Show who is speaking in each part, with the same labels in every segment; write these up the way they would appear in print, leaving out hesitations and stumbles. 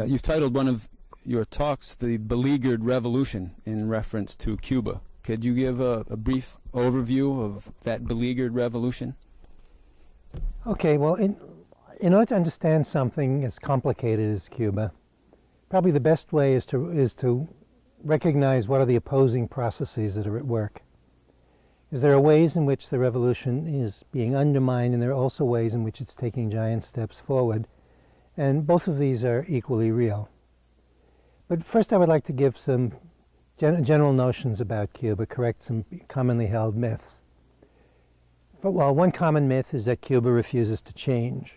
Speaker 1: You've titled one of your talks "The Beleaguered Revolution" in reference to Cuba. Could you give a brief overview of that beleaguered revolution?
Speaker 2: Okay, well, in order to understand something as complicated as Cuba, probably the best way is to recognize what are the opposing processes that are at work. Because there are ways in which the revolution is being undermined, and there are also ways in which it's taking giant steps forward. And both of these are equally real. But first I would like to give some general notions about Cuba, correct some commonly held myths. But while one common myth is that Cuba refuses to change.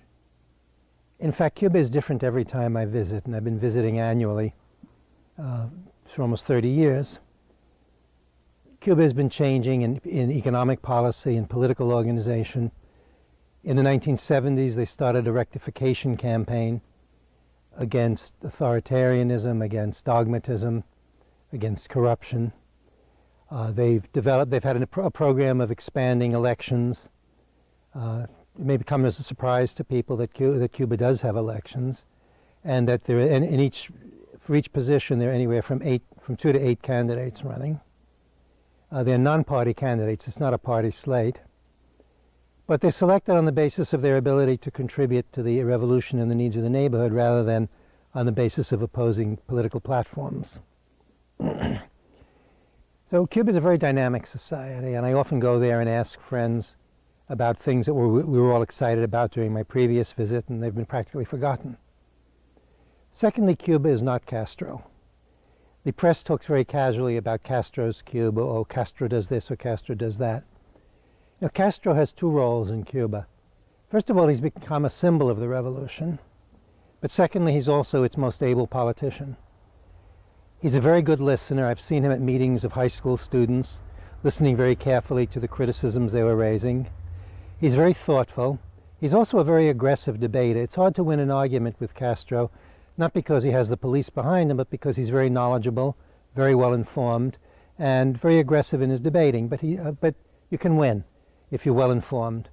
Speaker 2: In fact, Cuba is different every time I visit, and I've been visiting annually for almost 30 years. Cuba has been changing in economic policy and political organization. In the 1970s, they started a rectification campaign against authoritarianism, against dogmatism, against corruption. They've had a program of expanding elections. It may come as a surprise to people that Cuba does have elections, and that for each position there are anywhere from 2 to 8 candidates running. They're non-party candidates. It's not a party slate. But they're selected on the basis of their ability to contribute to the revolution and the needs of the neighborhood rather than on the basis of opposing political platforms. So Cuba is a very dynamic society, and I often go there and ask friends about things that we were all excited about during my previous visit, and they've been practically forgotten. Secondly, Cuba is not Castro. The press talks very casually about Castro's Cuba, or Castro does this or Castro does that. Now, Castro has 2 roles in Cuba. First of all, he's become a symbol of the revolution, but secondly, he's also its most able politician. He's a very good listener. I've seen him at meetings of high school students, listening very carefully to the criticisms they were raising. He's very thoughtful. He's also a very aggressive debater. It's hard to win an argument with Castro, not because he has the police behind him, but because he's very knowledgeable, very well informed, and very aggressive in his debating. But you can win if you're well informed.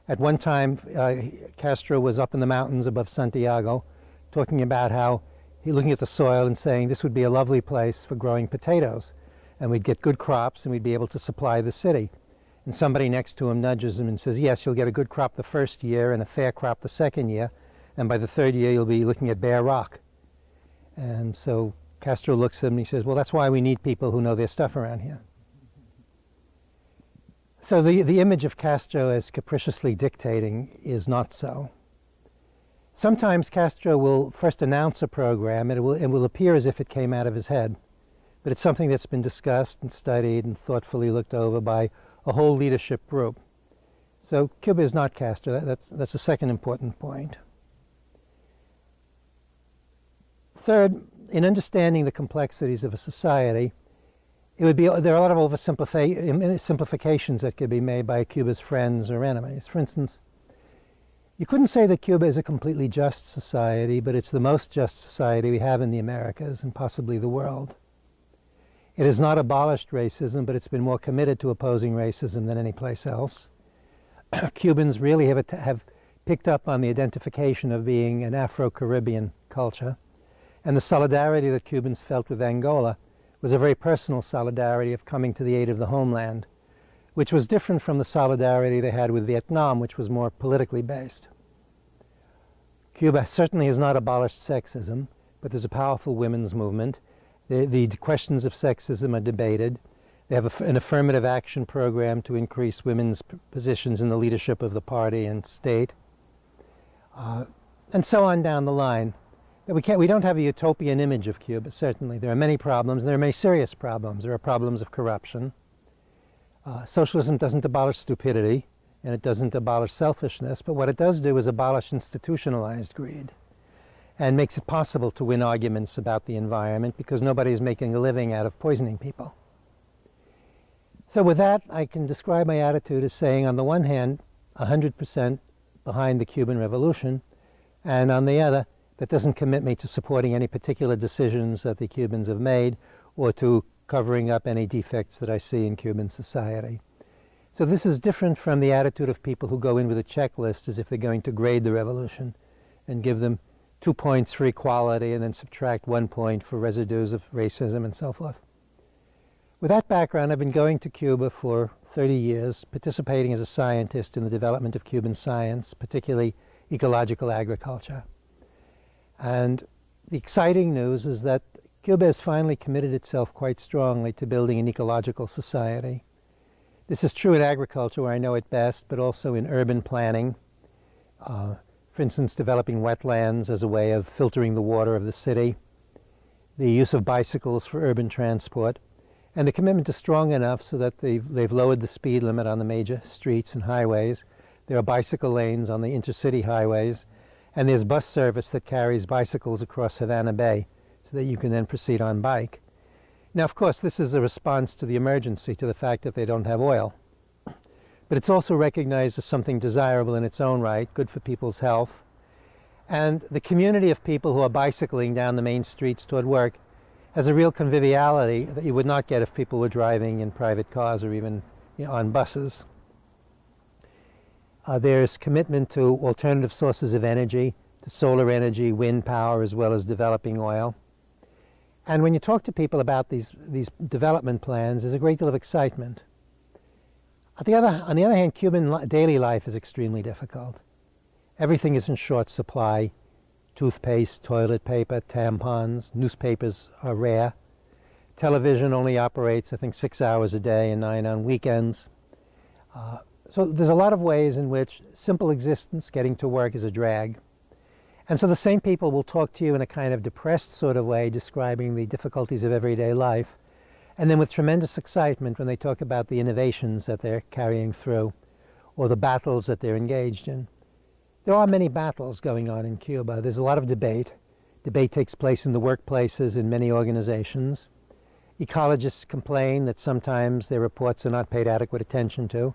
Speaker 2: At one time, Castro was up in the mountains above Santiago, talking about how looking at the soil and saying this would be a lovely place for growing potatoes, and we'd get good crops and we'd be able to supply the city. And somebody next to him nudges him and says, yes, you'll get a good crop the first year and a fair crop the second year, and by the third year you'll be looking at bare rock. And so Castro looks at him and he says, well, that's why we need people who know their stuff around here. So the image of Castro as capriciously dictating is not so. Sometimes Castro will first announce a program, and it will appear as if it came out of his head. But it's something that's been discussed and studied and thoughtfully looked over by a whole leadership group. So Cuba is not Castro. That's a second important point. Third, in understanding the complexities of a society, there are a lot of simplifications that could be made by Cuba's friends or enemies. For instance, you couldn't say that Cuba is a completely just society, but it's the most just society we have in the Americas and possibly the world. It has not abolished racism, but it's been more committed to opposing racism than any place else. Cubans really have picked up on the identification of being an Afro-Caribbean culture, and the solidarity that Cubans felt with Angola was a very personal solidarity of coming to the aid of the homeland, which was different from the solidarity they had with Vietnam, which was more politically based. Cuba certainly has not abolished sexism, but there's a powerful women's movement. The questions of sexism are debated. They have an affirmative action program to increase women's positions in the leadership of the party and state, and so on down the line. We don't have a utopian image of Cuba, certainly. There are many problems, and there are many serious problems. There are problems of corruption. Socialism doesn't abolish stupidity, and it doesn't abolish selfishness, but what it does do is abolish institutionalized greed and makes it possible to win arguments about the environment because nobody is making a living out of poisoning people. So with that, I can describe my attitude as saying, on the one hand, 100% behind the Cuban Revolution, and on the other, that doesn't commit me to supporting any particular decisions that the Cubans have made or to covering up any defects that I see in Cuban society. So this is different from the attitude of people who go in with a checklist as if they're going to grade the revolution and give them 2 points for equality, and then subtract 1 point for residues of racism and so forth. With that background, I've been going to Cuba for 30 years, participating as a scientist in the development of Cuban science, particularly ecological agriculture. And the exciting news is that Cuba has finally committed itself quite strongly to building an ecological society. This is true in agriculture, where I know it best, but also in urban planning. For instance, developing wetlands as a way of filtering the water of the city, the use of bicycles for urban transport, and the commitment is strong enough so that they've lowered the speed limit on the major streets and highways. There are bicycle lanes on the intercity highways, and there's bus service that carries bicycles across Havana Bay so that you can then proceed on bike. Now, of course, this is a response to the emergency, to the fact that they don't have oil. But it's also recognized as something desirable in its own right, good for people's health. And the community of people who are bicycling down the main streets toward work has a real conviviality that you would not get if people were driving in private cars or even on buses. There's commitment to alternative sources of energy, to solar energy, wind power, as well as developing oil. And when you talk to people about these development plans, there's a great deal of excitement. On the other hand, Cuban daily life is extremely difficult. Everything is in short supply. Toothpaste, toilet paper, tampons, newspapers are rare. Television only operates, I think, 6 hours a day and 9 on weekends. So there's a lot of ways in which simple existence, getting to work, is a drag. And so the same people will talk to you in a kind of depressed sort of way, describing the difficulties of everyday life, and then with tremendous excitement when they talk about the innovations that they're carrying through or the battles that they're engaged in. There are many battles going on in Cuba. There's a lot of debate. Debate takes place in the workplaces in many organizations. Ecologists complain that sometimes their reports are not paid adequate attention to.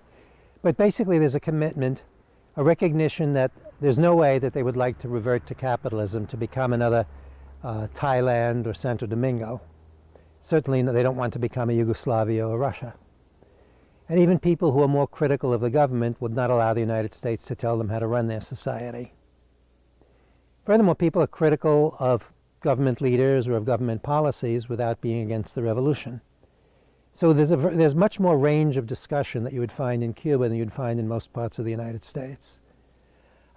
Speaker 2: But basically there's a commitment, a recognition that there's no way that they would like to revert to capitalism, to become another Thailand or Santo Domingo. Certainly they don't want to become a Yugoslavia or Russia. And even people who are more critical of the government would not allow the United States to tell them how to run their society. Furthermore, people are critical of government leaders or of government policies without being against the revolution. So there's much more range of discussion that you would find in Cuba than you'd find in most parts of the United States.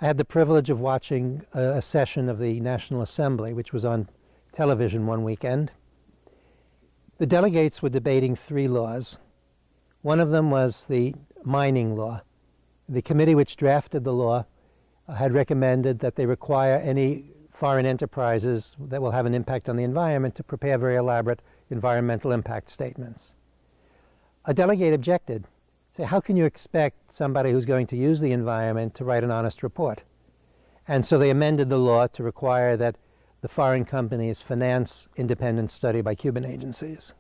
Speaker 2: I had the privilege of watching a session of the National Assembly, which was on television one weekend. The delegates were debating 3 laws. One of them was the mining law. The committee which drafted the law had recommended that they require any foreign enterprises that will have an impact on the environment to prepare very elaborate environmental impact statements. A delegate objected. Say, how can you expect somebody who's going to use the environment to write an honest report? And so they amended the law to require that the foreign companies finance independent study by Cuban agencies.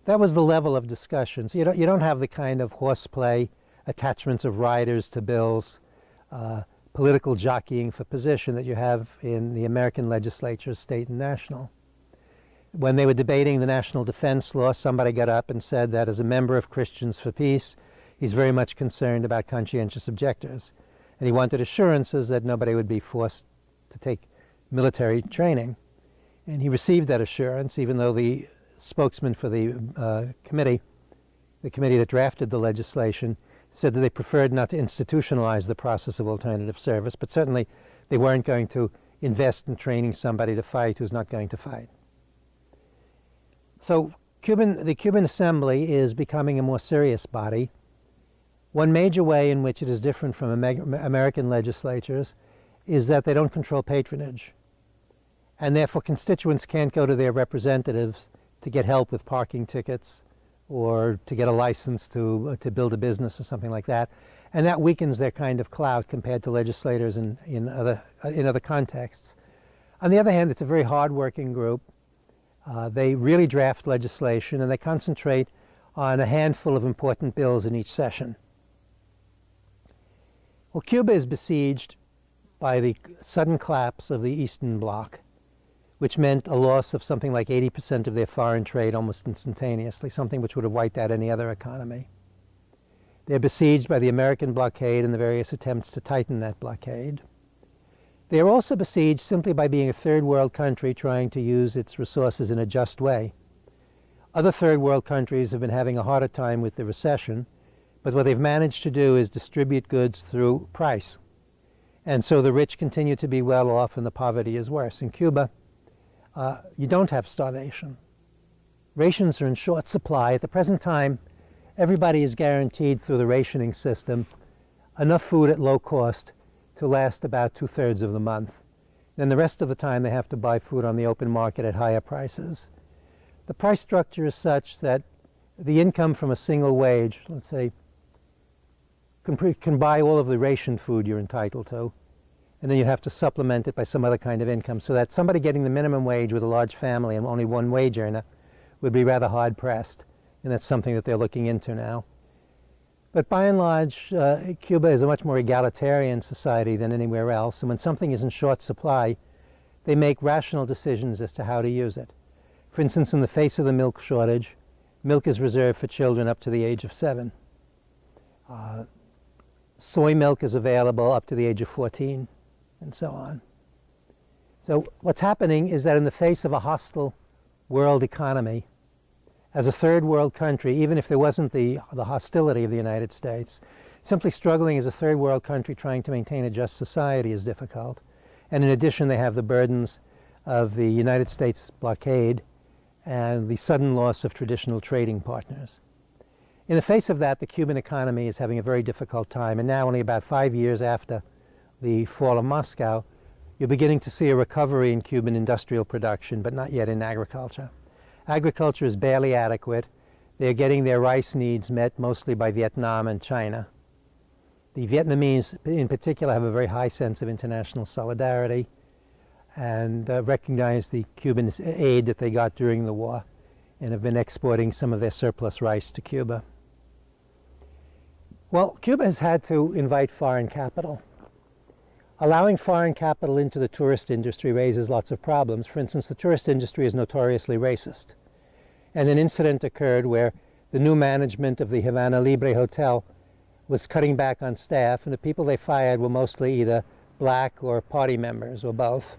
Speaker 2: That was the level of discussion. So you don't have the kind of horseplay, attachments of riders to bills, political jockeying for position that you have in the American legislature, state and national. When they were debating the national defense law, somebody got up and said that as a member of Christians for Peace, he's very much concerned about conscientious objectors. And he wanted assurances that nobody would be forced to take military training. And he received that assurance, even though the spokesman for the committee that drafted the legislation, said that they preferred not to institutionalize the process of alternative service, but certainly they weren't going to invest in training somebody to fight who's not going to fight. So the Cuban Assembly is becoming a more serious body. One major way in which it is different from American legislatures is that they don't control patronage. And therefore constituents can't go to their representatives to get help with parking tickets or to get a license to build a business or something like that. And that weakens their kind of clout compared to legislators in other contexts. On the other hand, it's a very hard-working group. They really draft legislation, and they concentrate on a handful of important bills in each session. Well, Cuba is besieged by the sudden collapse of the Eastern Bloc, which meant a loss of something like 80% of their foreign trade almost instantaneously, something which would have wiped out any other economy. They're besieged by the American blockade and the various attempts to tighten that blockade. They are also besieged simply by being a third world country trying to use its resources in a just way. Other third world countries have been having a harder time with the recession, but what they've managed to do is distribute goods through price. And so the rich continue to be well off and the poverty is worse. In Cuba, you don't have starvation. Rations are in short supply. At the present time, everybody is guaranteed through the rationing system enough food at low cost to last about 2/3 of the month. Then the rest of the time they have to buy food on the open market at higher prices. The price structure is such that the income from a single wage, let's say, can buy all of the ration food you're entitled to, and then you have to supplement it by some other kind of income, so that somebody getting the minimum wage with a large family and only one wage earner would be rather hard pressed, and that's something that they're looking into now. But by and large, Cuba is a much more egalitarian society than anywhere else, and when something is in short supply, they make rational decisions as to how to use it. For instance, in the face of the milk shortage, milk is reserved for children up to the age of 7. Soy milk is available up to the age of 14, and so on. So what's happening is that in the face of a hostile world economy, as a third world country, even if there wasn't the hostility of the United States, simply struggling as a third world country trying to maintain a just society is difficult. And in addition, they have the burdens of the United States blockade and the sudden loss of traditional trading partners. In the face of that, the Cuban economy is having a very difficult time, and now only about 5 years after the fall of Moscow, you're beginning to see a recovery in Cuban industrial production, but not yet in agriculture. Agriculture is barely adequate. They're getting their rice needs met mostly by Vietnam and China. The Vietnamese in particular have a very high sense of international solidarity and recognize the Cuban aid that they got during the war and have been exporting some of their surplus rice to Cuba. Well, Cuba has had to invite foreign capital. Allowing foreign capital into the tourist industry raises lots of problems. For instance, the tourist industry is notoriously racist. And an incident occurred where the new management of the Havana Libre Hotel was cutting back on staff, and the people they fired were mostly either black or party members or both.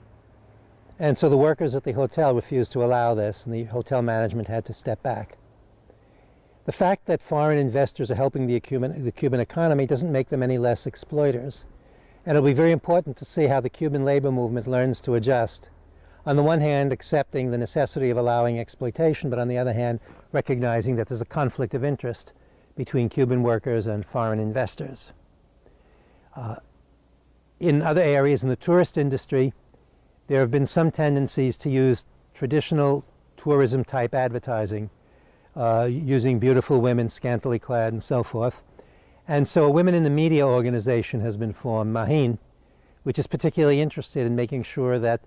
Speaker 2: And so the workers at the hotel refused to allow this, and the hotel management had to step back. The fact that foreign investors are helping the Cuban economy doesn't make them any less exploiters. And it'll be very important to see how the Cuban labor movement learns to adjust. On the one hand, accepting the necessity of allowing exploitation, but on the other hand, recognizing that there's a conflict of interest between Cuban workers and foreign investors. In other areas in the tourist industry, there have been some tendencies to use traditional tourism-type advertising, using beautiful women, scantily clad, and so forth. And so a Women in the Media organization has been formed, Mahin, which is particularly interested in making sure that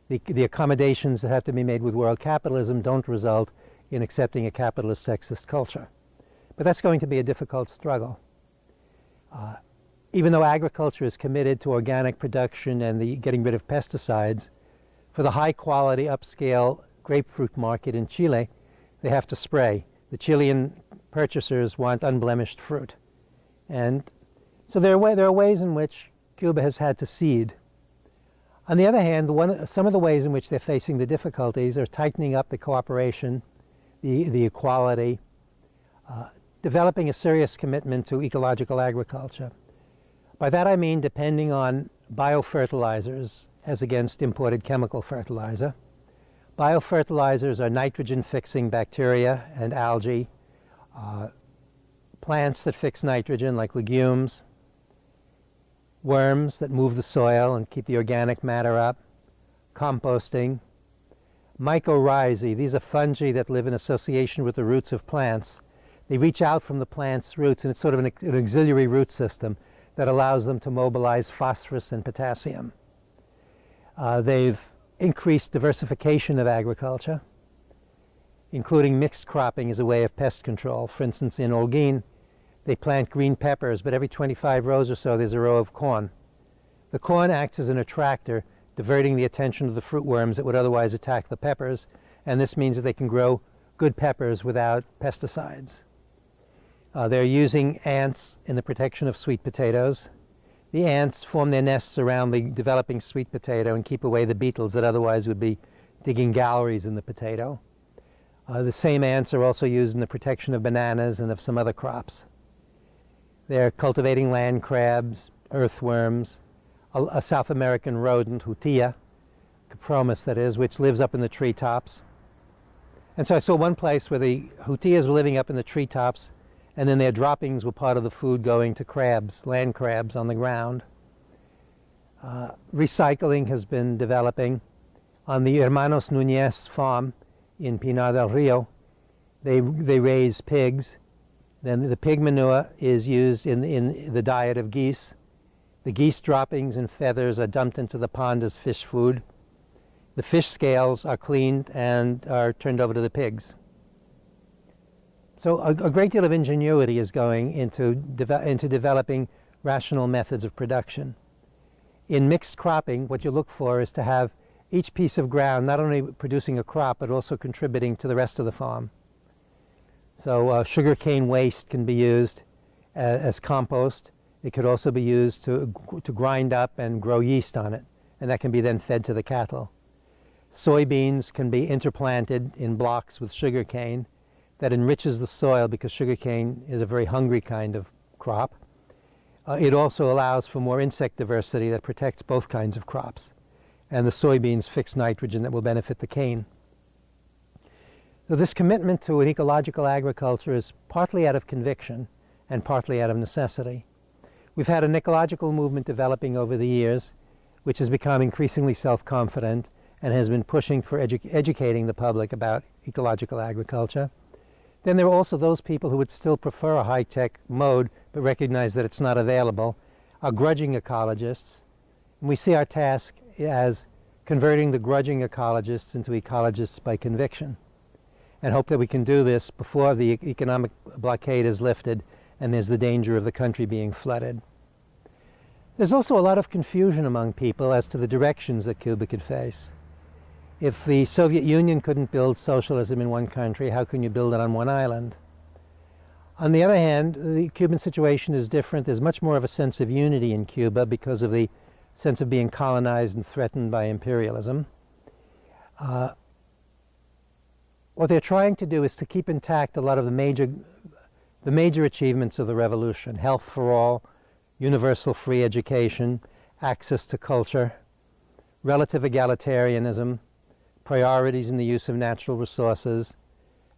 Speaker 2: the accommodations that have to be made with world capitalism don't result in accepting a capitalist sexist culture. But that's going to be a difficult struggle. Even though agriculture is committed to organic production and the getting rid of pesticides, for the high quality upscale grapefruit market in Chile, they have to spray. The Chilean purchasers want unblemished fruit. And so there are ways in which Cuba has had to cede. On the other hand, some of the ways in which they're facing the difficulties are tightening up the cooperation, the equality, developing a serious commitment to ecological agriculture. By that I mean depending on biofertilizers as against imported chemical fertilizer. Biofertilizers are nitrogen-fixing bacteria and algae, plants that fix nitrogen like legumes, worms that move the soil and keep the organic matter up, composting, mycorrhizae. These are fungi that live in association with the roots of plants. They reach out from the plant's roots, and it's sort of an auxiliary root system that allows them to mobilize phosphorus and potassium. They've increased diversification of agriculture, including mixed cropping as a way of pest control. For instance, in Holguin, they plant green peppers, but every 25 rows or so there's a row of corn. The corn acts as an attractor, diverting the attention of the fruit worms that would otherwise attack the peppers, and this means that they can grow good peppers without pesticides. They're using ants in the protection of sweet potatoes. the ants form their nests around the developing sweet potato and keep away the beetles that otherwise would be digging galleries in the potato. The same ants are also used in the protection of bananas and of some other crops. They're cultivating land crabs, earthworms, a South American rodent, Hutia, Capromus that is, which lives up in the treetops. And so I saw one place where the Hutias were living up in the treetops, and then their droppings were part of the food going to crabs, land crabs on the ground. Recycling has been developing. On the Hermanos Núñez farm in Pinar del Rio, they raise pigs. Then the pig manure is used in the diet of geese. The geese droppings and feathers are dumped into the pond as fish food. The fish scales are cleaned and are turned over to the pigs. So a great deal of ingenuity is going into developing rational methods of production. In mixed cropping, what you look for is to have each piece of ground not only producing a crop, but also contributing to the rest of the farm. So sugarcane waste can be used as compost. It could also be used to grind up and grow yeast on it, and that can be then fed to the cattle. Soybeans can be interplanted in blocks with sugarcane. That enriches the soil because sugarcane is a very hungry kind of crop. It also allows for more insect diversity that protects both kinds of crops. And the soybeans fix nitrogen that will benefit the cane. So this commitment to an ecological agriculture is partly out of conviction and partly out of necessity. We've had an ecological movement developing over the years, which has become increasingly self-confident and has been pushing for educating the public about ecological agriculture. Then there are also those people who would still prefer a high-tech mode but recognize that it's not available, are grudging ecologists. And we see our task as converting the grudging ecologists into ecologists by conviction, and hope that we can do this before the economic blockade is lifted and there's the danger of the country being flooded. There's also a lot of confusion among people as to the directions that Cuba could face. If the Soviet Union couldn't build socialism in one country, how can you build it on one island? On the other hand, the Cuban situation is different. There's much more of a sense of unity in Cuba because of the sense of being colonized and threatened by imperialism. What they're trying to do is to keep intact a lot of the major achievements of the revolution: health for all, universal free education, access to culture, relative egalitarianism, priorities in the use of natural resources,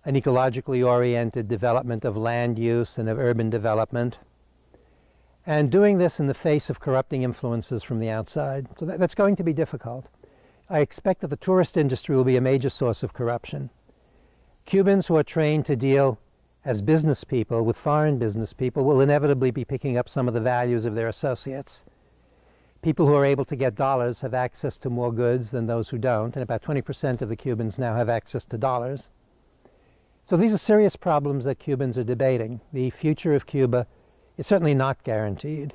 Speaker 2: an ecologically oriented development of land use and of urban development, and doing this in the face of corrupting influences from the outside. So that's going to be difficult. I expect that the tourist industry will be a major source of corruption. Cubans who are trained to deal as business people with foreign business people will inevitably be picking up some of the values of their associates. People who are able to get dollars have access to more goods than those who don't, and about 20% of the Cubans now have access to dollars. So these are serious problems that Cubans are debating. The future of Cuba is certainly not guaranteed.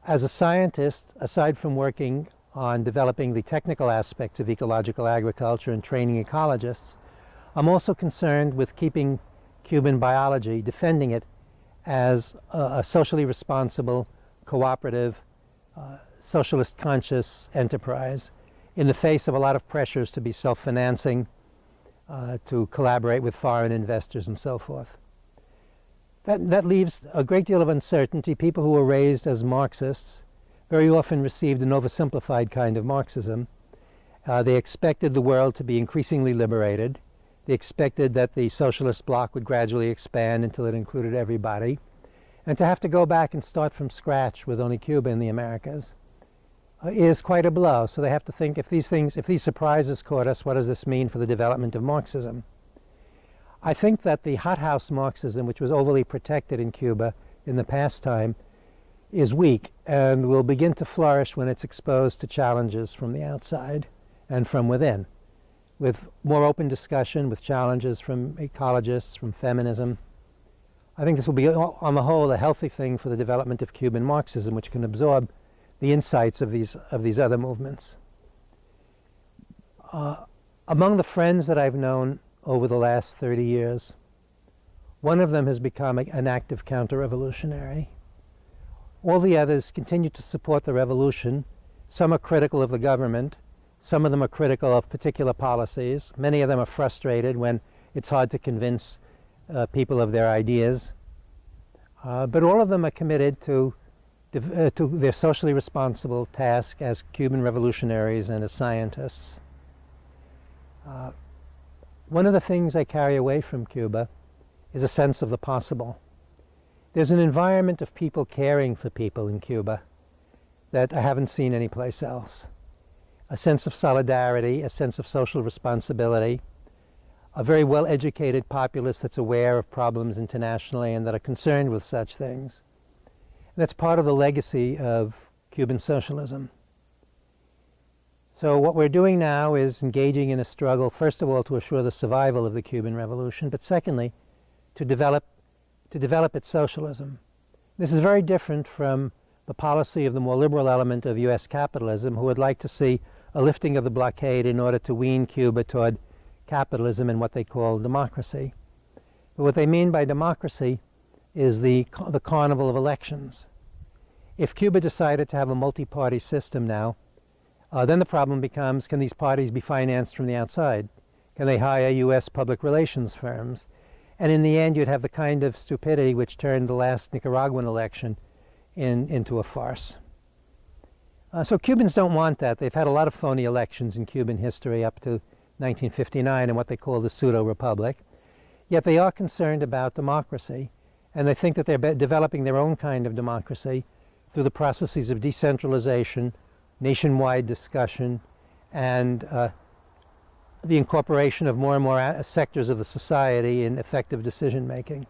Speaker 2: As a scientist, aside from working on developing the technical aspects of ecological agriculture and training ecologists, I'm also concerned with keeping Cuban biology, defending it as a socially responsible, cooperative, socialist conscious enterprise in the face of a lot of pressures to be self-financing, to collaborate with foreign investors and so forth. That leaves a great deal of uncertainty. People who were raised as Marxists very often received an oversimplified kind of Marxism. They expected the world to be increasingly liberated. They expected that the socialist bloc would gradually expand until it included everybody. And to have to go back and start from scratch with only Cuba in the Americas is quite a blow. So they have to think, if these surprises caught us, what does this mean for the development of Marxism? I think that the hothouse Marxism, which was overly protected in Cuba in the past time, is weak and will begin to flourish when it's exposed to challenges from the outside and from within, with more open discussion, with challenges from ecologists, from feminism. I think this will be, on the whole, a healthy thing for the development of Cuban Marxism, which can absorb the insights of these other movements. Among the friends that I've known over the last 30 years, one of them has become an active counter-revolutionary. All the others continue to support the revolution. Some are critical of the government. Some of them are critical of particular policies. Many of them are frustrated when it's hard to convince people of their ideas. But all of them are committed to their socially responsible task as Cuban revolutionaries and as scientists. One of the things I carry away from Cuba is a sense of the possible. There's an environment of people caring for people in Cuba that I haven't seen anyplace else. A sense of solidarity, a sense of social responsibility, a very well-educated populace that's aware of problems internationally and that are concerned with such things. And that's part of the legacy of Cuban socialism. So what we're doing now is engaging in a struggle, first of all, to assure the survival of the Cuban Revolution, but secondly, to develop its socialism. This is very different from the policy of the more liberal element of U.S. capitalism, who would like to see a lifting of the blockade in order to wean Cuba toward capitalism and what they call democracy. But what they mean by democracy is the carnival of elections. If Cuba decided to have a multi-party system now, then the problem becomes, can these parties be financed from the outside? Can they hire U.S. public relations firms? And in the end, you'd have the kind of stupidity which turned the last Nicaraguan election into a farce. So Cubans don't want that. They've had a lot of phony elections in Cuban history up to 1959 and what they call the pseudo-republic. Yet they are concerned about democracy, and they think that they're developing their own kind of democracy through the processes of decentralization, nationwide discussion, and the incorporation of more and more sectors of the society in effective decision-making.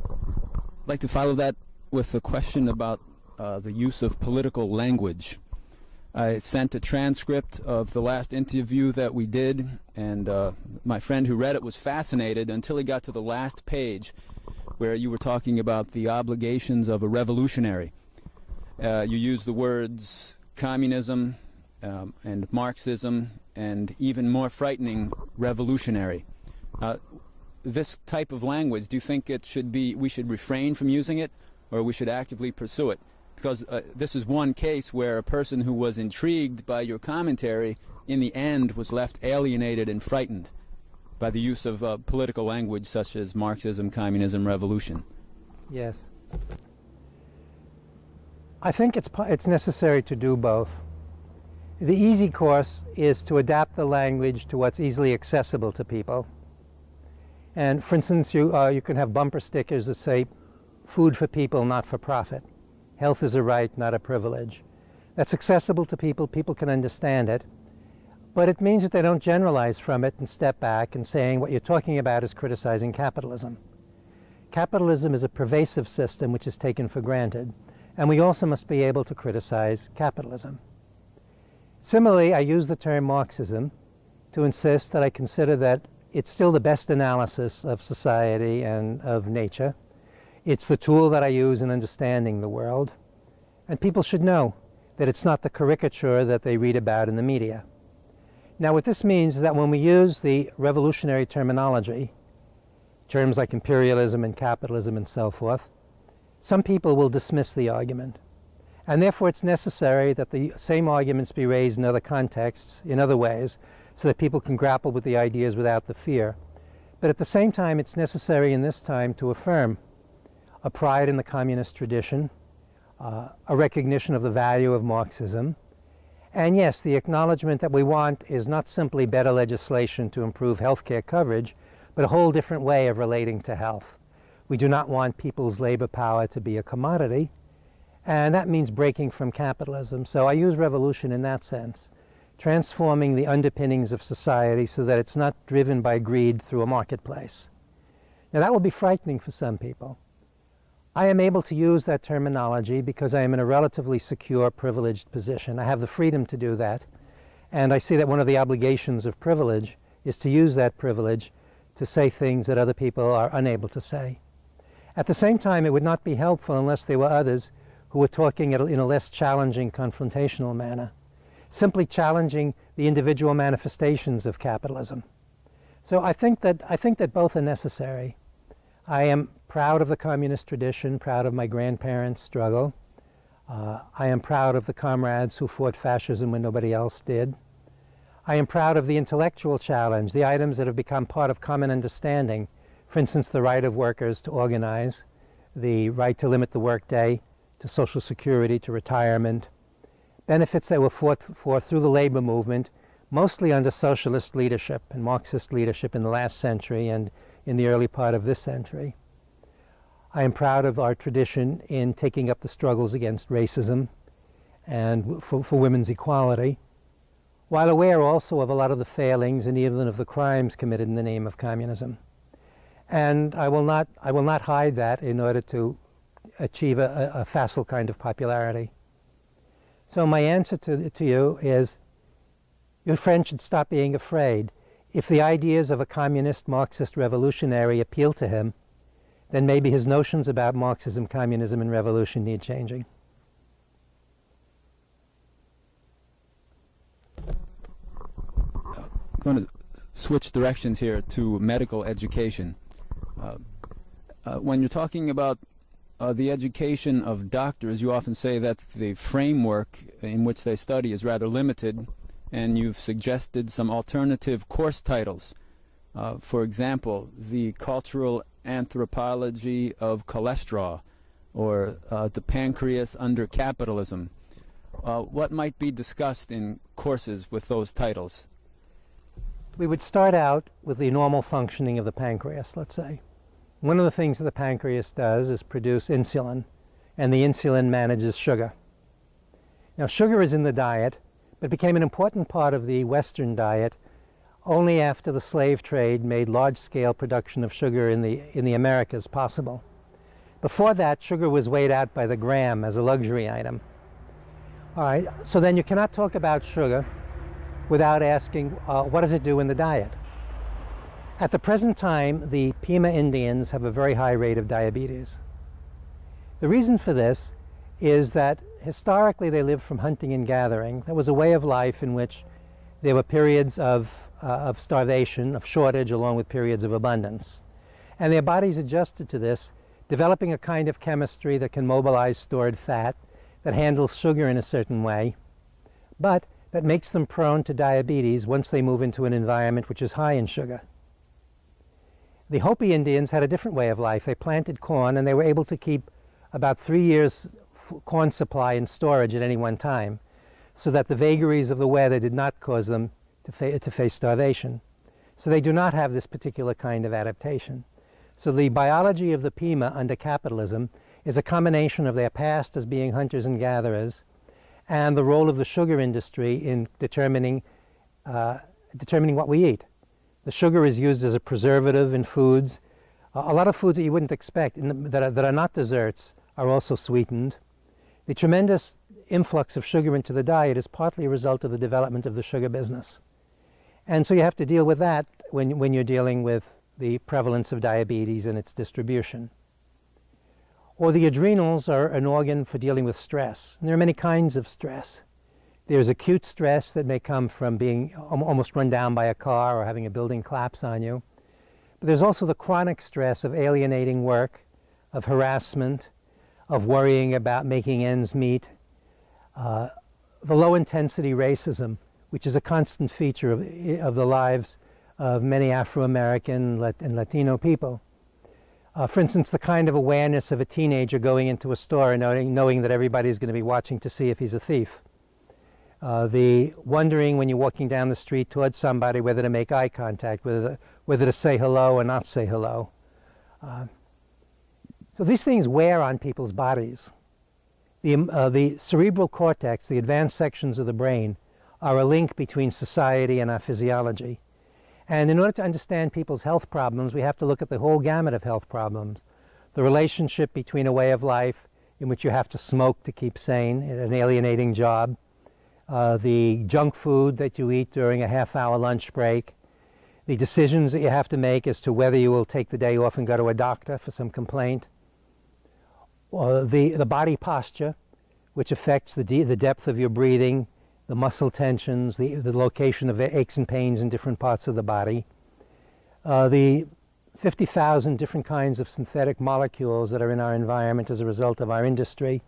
Speaker 1: I'd like to follow that with a question about the use of political language. I sent a transcript of the last interview that we did, and my friend who read it was fascinated until he got to the last page where you were talking about the obligations of a revolutionary. You used the words communism and Marxism and even more frightening, revolutionary. This type of language, do you think we should refrain from using it, or we should actively pursue it? Because this is one case where a person who was intrigued by your commentary in the end was left alienated and frightened by the use of political language such as Marxism, communism, revolution.
Speaker 2: Yes. I think it's necessary to do both. The easy course is to adapt the language to what's easily accessible to people. And for instance, you can have bumper stickers that say, food for people, not for profit. Health is a right, not a privilege. That's accessible to people. People can understand it. But it means that they don't generalize from it and step back and saying what you're talking about is criticizing capitalism. Capitalism is a pervasive system which is taken for granted, and we also must be able to criticize capitalism. Similarly, I use the term Marxism to insist that I consider that it's still the best analysis of society and of nature. It's the tool that I use in understanding the world, and people should know that it's not the caricature that they read about in the media. Now, what this means is that when we use the revolutionary terminology, terms like imperialism and capitalism and so forth, some people will dismiss the argument. And therefore it's necessary that the same arguments be raised in other contexts, in other ways, so that people can grapple with the ideas without the fear. But at the same time, it's necessary in this time to affirm a pride in the communist tradition, a recognition of the value of Marxism, and yes, the acknowledgement that we want is not simply better legislation to improve healthcare coverage, but a whole different way of relating to health. We do not want people's labor power to be a commodity, and that means breaking from capitalism. So I use revolution in that sense, transforming the underpinnings of society so that it's not driven by greed through a marketplace. Now that will be frightening for some people. I am able to use that terminology because I am in a relatively secure, privileged position. I have the freedom to do that, and I see that one of the obligations of privilege is to use that privilege to say things that other people are unable to say. At the same time, it would not be helpful unless there were others who were talking in a less challenging, confrontational manner, simply challenging the individual manifestations of capitalism. So I think that both are necessary. I am proud of the communist tradition, proud of my grandparents' struggle. I am proud of the comrades who fought fascism when nobody else did. I am proud of the intellectual challenge, the items that have become part of common understanding. For instance, the right of workers to organize, the right to limit the workday, to Social Security, to retirement, benefits that were fought for through the labor movement, mostly under socialist leadership and Marxist leadership in the last century and in the early part of this century. I am proud of our tradition in taking up the struggles against racism and for women's equality, while aware also of a lot of the failings and even of the crimes committed in the name of communism. And I will not hide that in order to achieve a facile kind of popularity. So my answer to you is, your friend should stop being afraid. If the ideas of a communist Marxist revolutionary appeal to him, then maybe his notions about Marxism, communism, and revolution need changing.
Speaker 1: I'm going to switch directions here to medical education. When you're talking about the education of doctors, you often say that the framework in which they study is rather limited, and you've suggested some alternative course titles. For example, the cultural anthropology of cholesterol, or the pancreas under capitalism. What might be discussed in courses with those titles?
Speaker 2: We would start out with the normal functioning of the pancreas, let's say. One of the things that the pancreas does is produce insulin, and the insulin manages sugar. Now, sugar is in the diet, but became an important part of the Western diet only after the slave trade made large-scale production of sugar in the Americas possible. Before that, sugar was weighed out by the gram as a luxury item. All right, so then you cannot talk about sugar without asking, what does it do in the diet? At the present time, the Pima Indians have a very high rate of diabetes. The reason for this is that historically they lived from hunting and gathering. There was a way of life in which there were periods of starvation, of shortage, along with periods of abundance. And their bodies adjusted to this, developing a kind of chemistry that can mobilize stored fat, that handles sugar in a certain way, but that makes them prone to diabetes once they move into an environment which is high in sugar. The Hopi Indians had a different way of life. They planted corn, and they were able to keep about 3 years' corn supply in storage at any one time, so that the vagaries of the weather did not cause them to face starvation. So they do not have this particular kind of adaptation. So the biology of the Pima under capitalism is a combination of their past as being hunters and gatherers and the role of the sugar industry in determining what we eat. The sugar is used as a preservative in foods. A lot of foods that you wouldn't expect that are not desserts are also sweetened. The tremendous influx of sugar into the diet is partly a result of the development of the sugar business. And so you have to deal with that when you're dealing with the prevalence of diabetes and its distribution. Or the adrenals are an organ for dealing with stress. And there are many kinds of stress. There's acute stress that may come from being almost run down by a car or having a building collapse on you. But there's also the chronic stress of alienating work, of harassment, of worrying about making ends meet, the low-intensity racism, which is a constant feature of the lives of many Afro-American and Latino people. For instance, the kind of awareness of a teenager going into a store and knowing that everybody's going to be watching to see if he's a thief. The wondering when you're walking down the street towards somebody whether to make eye contact, whether to say hello or not say hello. So these things wear on people's bodies. The cerebral cortex, the advanced sections of the brain, are a link between society and our physiology. And in order to understand people's health problems, we have to look at the whole gamut of health problems. The relationship between a way of life in which you have to smoke to keep sane, an alienating job, the junk food that you eat during a half-hour lunch break, the decisions that you have to make as to whether you will take the day off and go to a doctor for some complaint, or the body posture, which affects the depth of your breathing, the muscle tensions, the location of aches and pains in different parts of the body, the 50,000 different kinds of synthetic molecules that are in our environment as a result of our industry.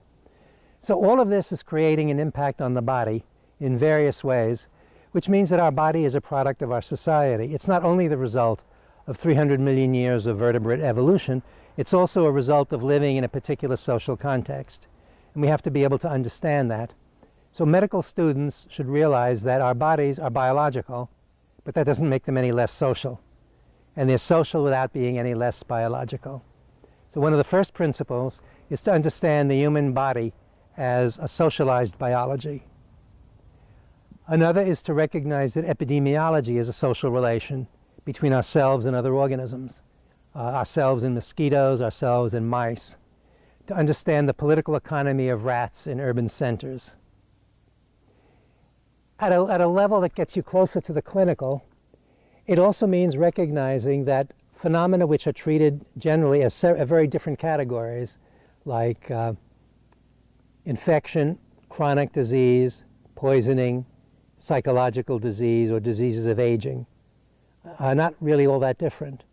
Speaker 2: So all of this is creating an impact on the body in various ways, which means that our body is a product of our society. It's not only the result of 300 million years of vertebrate evolution, it's also a result of living in a particular social context. And we have to be able to understand that. So medical students should realize that our bodies are biological, but that doesn't make them any less social. And they're social without being any less biological. So one of the first principles is to understand the human body as a socialized biology. Another is to recognize that epidemiology is a social relation between ourselves and other organisms, ourselves and mosquitoes, ourselves and mice, to understand the political economy of rats in urban centers. At a level that gets you closer to the clinical, it also means recognizing that phenomena which are treated generally as very different categories, like infection, chronic disease, poisoning, psychological disease, or diseases of aging, are not really all that different,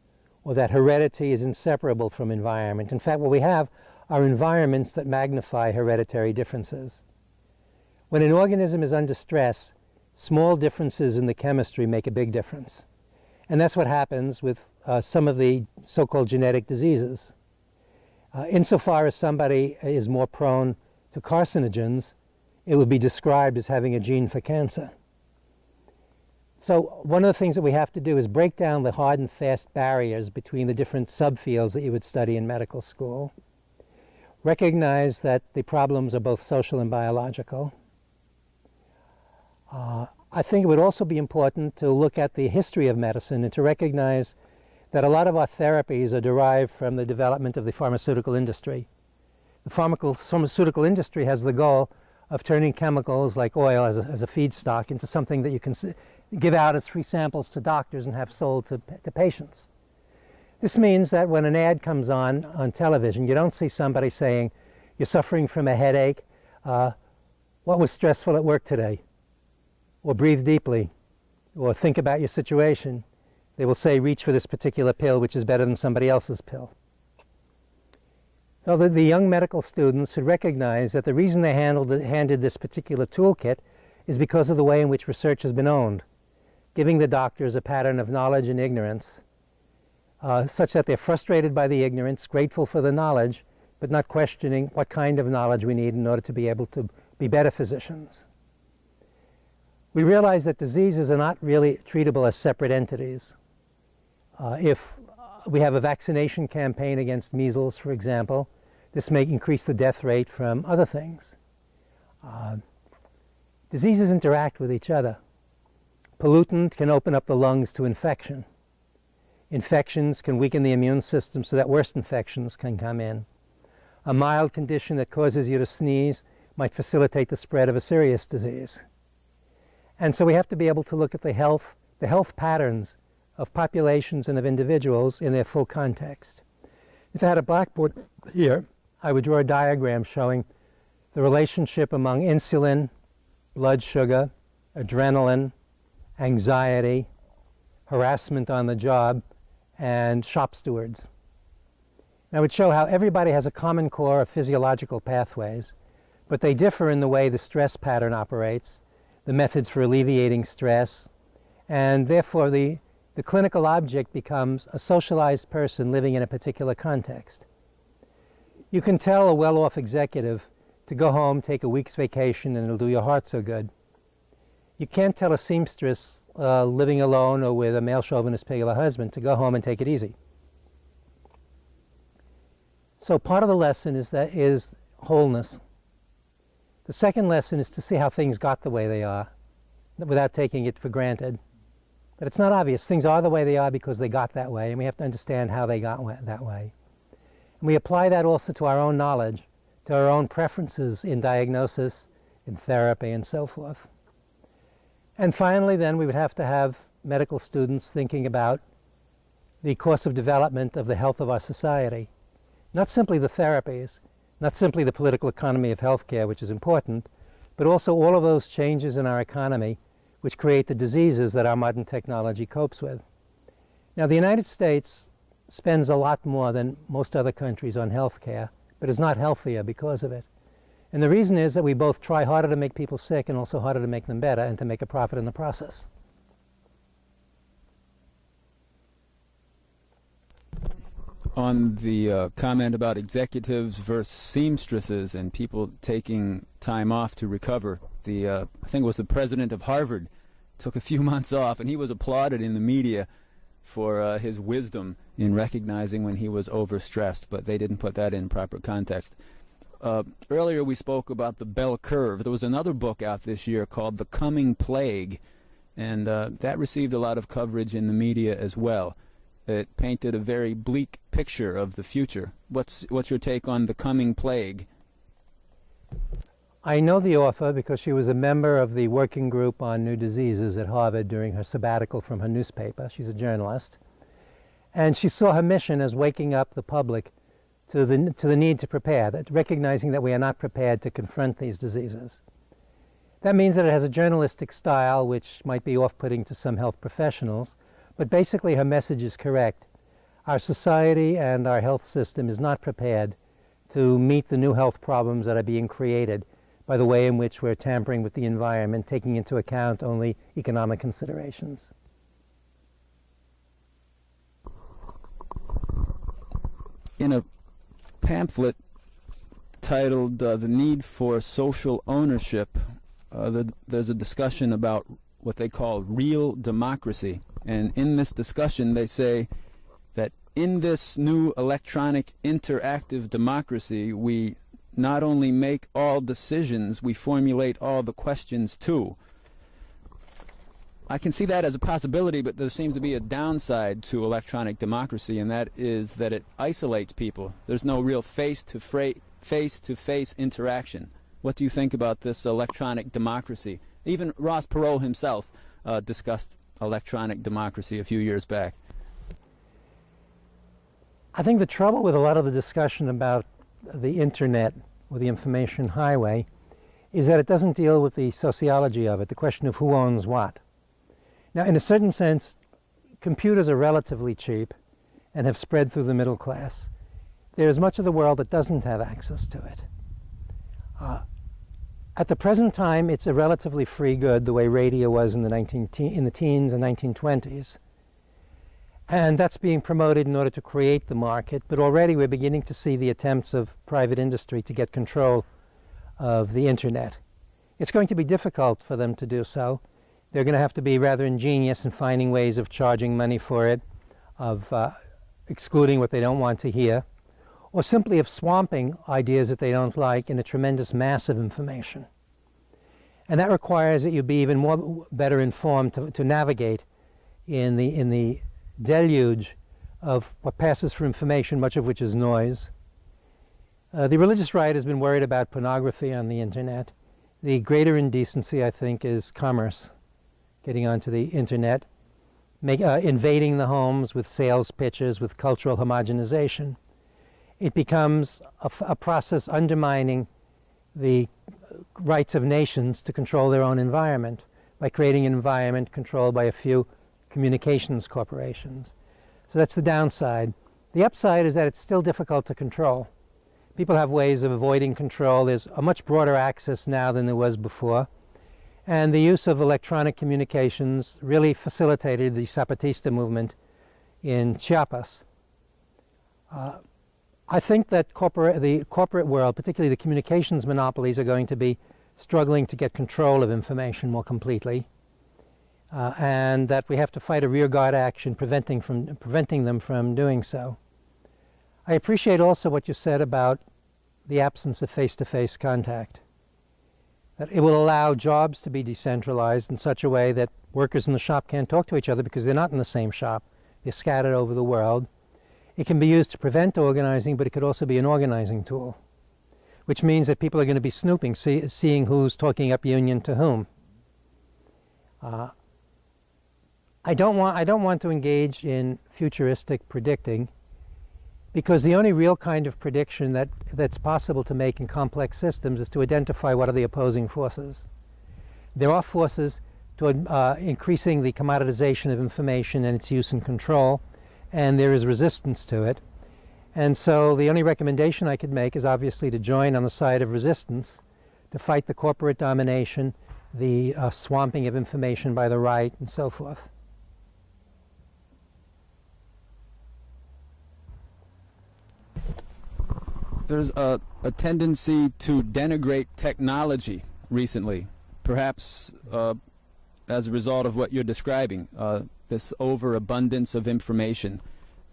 Speaker 2: or that heredity is inseparable from environment. In fact, what we have are environments that magnify hereditary differences. When an organism is under stress, small differences in the chemistry make a big difference. And that's what happens with some of the so-called genetic diseases. Insofar as somebody is more prone to carcinogens, it would be described as having a gene for cancer. So one of the things that we have to do is break down the hard and fast barriers between the different subfields that you would study in medical school. Recognize that the problems are both social and biological. I think it would also be important to look at the history of medicine and to recognize that a lot of our therapies are derived from the development of the pharmaceutical industry. The pharmaceutical industry has the goal of turning chemicals like oil as a feedstock into something that you can give out as free samples to doctors and have sold to patients. This means that when an ad comes on television, you don't see somebody saying, "You're suffering from a headache. What was stressful at work today?" Or "Breathe deeply," or "Think about your situation." They will say, "Reach for this particular pill, which is better than somebody else's pill." So the young medical students should recognize that the reason they handed this particular toolkit is because of the way in which research has been owned, giving the doctors a pattern of knowledge and ignorance, such that they're frustrated by the ignorance, grateful for the knowledge, but not questioning what kind of knowledge we need in order to be able to be better physicians. We realize that diseases are not really treatable as separate entities. If we have a vaccination campaign against measles, for example, this may increase the death rate from other things. Diseases interact with each other. Pollutant can open up the lungs to infection. Infections can weaken the immune system so that worse infections can come in. A mild condition that causes you to sneeze might facilitate the spread of a serious disease. And so we have to be able to look at the health patterns of populations and of individuals in their full context. If I had a blackboard here, I would draw a diagram showing the relationship among insulin, blood sugar, adrenaline, anxiety, harassment on the job, and shop stewards. And I would show how everybody has a common core of physiological pathways, but they differ in the way the stress pattern operates, the methods for alleviating stress, and therefore the clinical object becomes a socialized person living in a particular context. You can tell a well-off executive to go home, take a week's vacation, and it'll do your heart so good. You can't tell a seamstress living alone or with a male chauvinist pig of a husband to go home and take it easy. So part of the lesson is wholeness. The second lesson is to see how things got the way they are without taking it for granted. That it's not obvious. Things are the way they are because they got that way, and we have to understand how they got that way. And we apply that also to our own knowledge, to our own preferences in diagnosis, in therapy, and so forth. And finally, then, we would have to have medical students thinking about the course of development of the health of our society. Not simply the therapies, not simply the political economy of healthcare, which is important, but also all of those changes in our economy which create the diseases that our modern technology copes with. Now, the United States spends a lot more than most other countries on health care, but is not healthier because of it. And the reason is that we both try harder to make people sick and also harder to make them better and to make a profit in the process.
Speaker 1: On the comment about executives versus seamstresses and people taking time off to recover, I think it was the president of Harvard took a few months off, and he was applauded in the media for his wisdom in recognizing when he was overstressed, but they didn't put that in proper context. Earlier we spoke about the bell curve. There was another book out this year called The Coming Plague, and that received a lot of coverage in the media as well. It painted a very bleak picture of the future. What's your take on The Coming Plague?
Speaker 2: I know the author because she was a member of the working group on new diseases at Harvard during her sabbatical from her newspaper. She's a journalist. And she saw her mission as waking up the public to the need to prepare, recognizing that we are not prepared to confront these diseases. That means that it has a journalistic style which might be off-putting to some health professionals, but basically her message is correct. Our society and our health system is not prepared to meet the new health problems that are being created by the way in which we're tampering with the environment, taking into account only economic considerations.
Speaker 1: In a pamphlet titled The Need for Social Ownership, there's a discussion about what they call real democracy. And in this discussion, they say that in this new electronic interactive democracy, we not only make all decisions, we formulate all the questions too. I can see that as a possibility, but there seems to be a downside to electronic democracy, and that is that it isolates people. There's no real face-to-face interaction. What do you think about this electronic democracy? Even Ross Perot himself discussed electronic democracy a few years back.
Speaker 2: I think the trouble with a lot of the discussion about the internet or the information highway is that it doesn't deal with the sociology of it, the question of who owns what. Now, in a certain sense, computers are relatively cheap and have spread through the middle class. There's much of the world that doesn't have access to it. At the present time, it's a relatively free good, the way radio was in the teens and 1920s. And that's being promoted in order to create the market, but already we're beginning to see the attempts of private industry to get control of the internet. It's going to be difficult for them to do so. They're going to have to be rather ingenious in finding ways of charging money for it, of excluding what they don't want to hear, or simply of swamping ideas that they don't like in a tremendous mass of information. And that requires that you be even better informed to navigate in the deluge of what passes for information, much of which is noise. The religious right has been worried about pornography on the internet. The greater indecency, I think, is commerce, getting onto the internet, invading the homes with sales pitches, with cultural homogenization. It becomes a process undermining the rights of nations to control their own environment by creating an environment controlled by a few communications corporations. So that's the downside. The upside is that it's still difficult to control. People have ways of avoiding control. There's a much broader access now than there was before. And the use of electronic communications really facilitated the Zapatista movement in Chiapas. I think that the corporate world, particularly the communications monopolies, are going to be struggling to get control of information more completely, and that we have to fight a rearguard action preventing them from doing so. I appreciate also what you said about the absence of face-to-face contact, that it will allow jobs to be decentralized in such a way that workers in the shop can't talk to each other because they're not in the same shop. They're scattered over the world. It can be used to prevent organizing, but it could also be an organizing tool, which means that people are going to be snooping, seeing who's talking up union to whom. I don't want to engage in futuristic predicting, because the only real kind of prediction that's possible to make in complex systems is to identify what are the opposing forces. There are forces toward increasing the commoditization of information and its use and control, and there is resistance to it. And so the only recommendation I could make is obviously to join on the side of resistance, to fight the corporate domination, the swamping of information by the right, and so forth.
Speaker 1: There's a tendency to denigrate technology recently, perhaps as a result of what you're describing, this overabundance of information.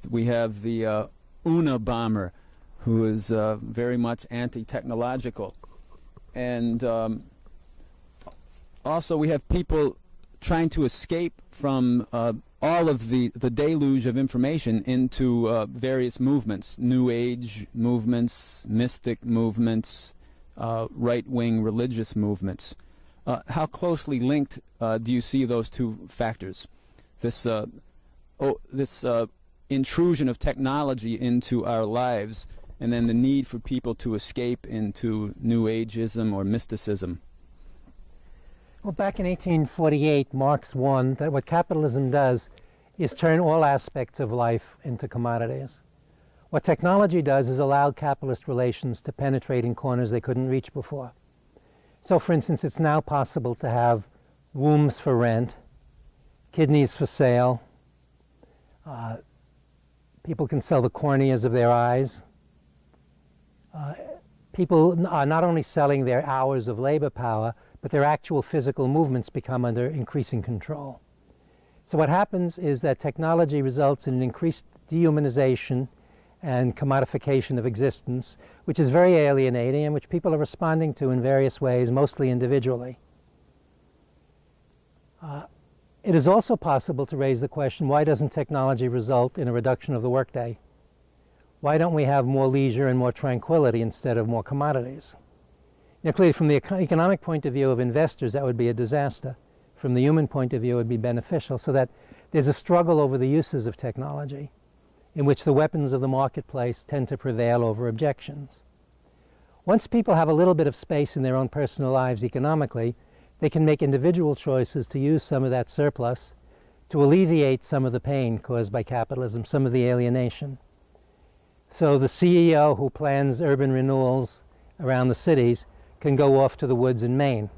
Speaker 1: We have the Unabomber, who is very much anti-technological. And also we have people trying to escape from all of the deluge of information into various movements, New Age movements, mystic movements, right-wing religious movements. How closely linked do you see those two factors? This intrusion of technology into our lives, and then the need for people to escape into New Ageism or mysticism.
Speaker 2: Well, back in 1848, Marx won that what capitalism does is turn all aspects of life into commodities. What technology does is allow capitalist relations to penetrate in corners they couldn't reach before. So, for instance, it's now possible to have wombs for rent, kidneys for sale, people can sell the corneas of their eyes. People are not only selling their hours of labor power, but their actual physical movements become under increasing control. So what happens is that technology results in an increased dehumanization and commodification of existence, which is very alienating and which people are responding to in various ways, mostly individually. It is also possible to raise the question, why doesn't technology result in a reduction of the workday? Why don't we have more leisure and more tranquility instead of more commodities? Now, clearly, from the economic point of view of investors, that would be a disaster. From the human point of view, it would be beneficial, so that there's a struggle over the uses of technology in which the weapons of the marketplace tend to prevail over objections. Once people have a little bit of space in their own personal lives economically, they can make individual choices to use some of that surplus to alleviate some of the pain caused by capitalism, some of the alienation. So the CEO who plans urban renewals around the cities can go off to the woods in Maine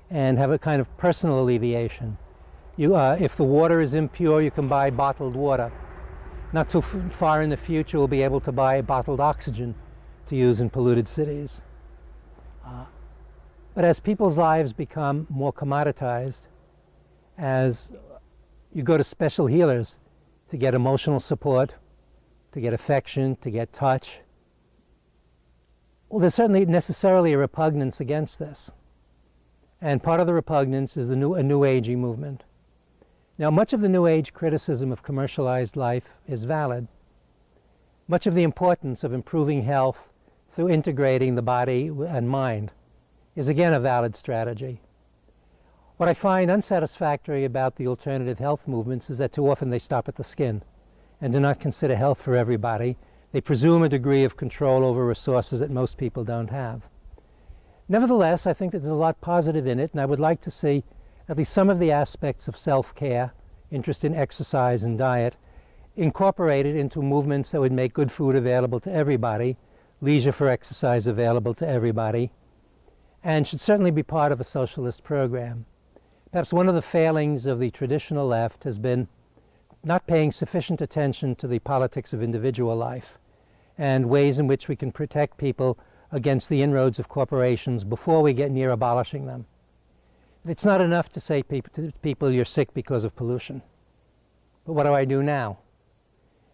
Speaker 2: and have a kind of personal alleviation. If the water is impure, you can buy bottled water. Not so far in the future, we'll be able to buy bottled oxygen to use in polluted cities. But as people's lives become more commoditized, as you go to special healers to get emotional support, to get affection, to get touch, well, there's certainly necessarily a repugnance against this. And part of the repugnance is a new agey movement. Now, much of the New Age criticism of commercialized life is valid. Much of the importance of improving health through integrating the body and mind is again a valid strategy. What I find unsatisfactory about the alternative health movements is that too often they stop at the skin and do not consider health for everybody. They presume a degree of control over resources that most people don't have. Nevertheless, I think that there's a lot positive in it, and I would like to see at least some of the aspects of self-care, interest in exercise and diet, incorporated into movements that would make good food available to everybody, leisure for exercise available to everybody, and should certainly be part of a socialist program. Perhaps one of the failings of the traditional left has been not paying sufficient attention to the politics of individual life and ways in which we can protect people against the inroads of corporations before we get near abolishing them. It's not enough to say to people, you're sick because of pollution. But what do I do now?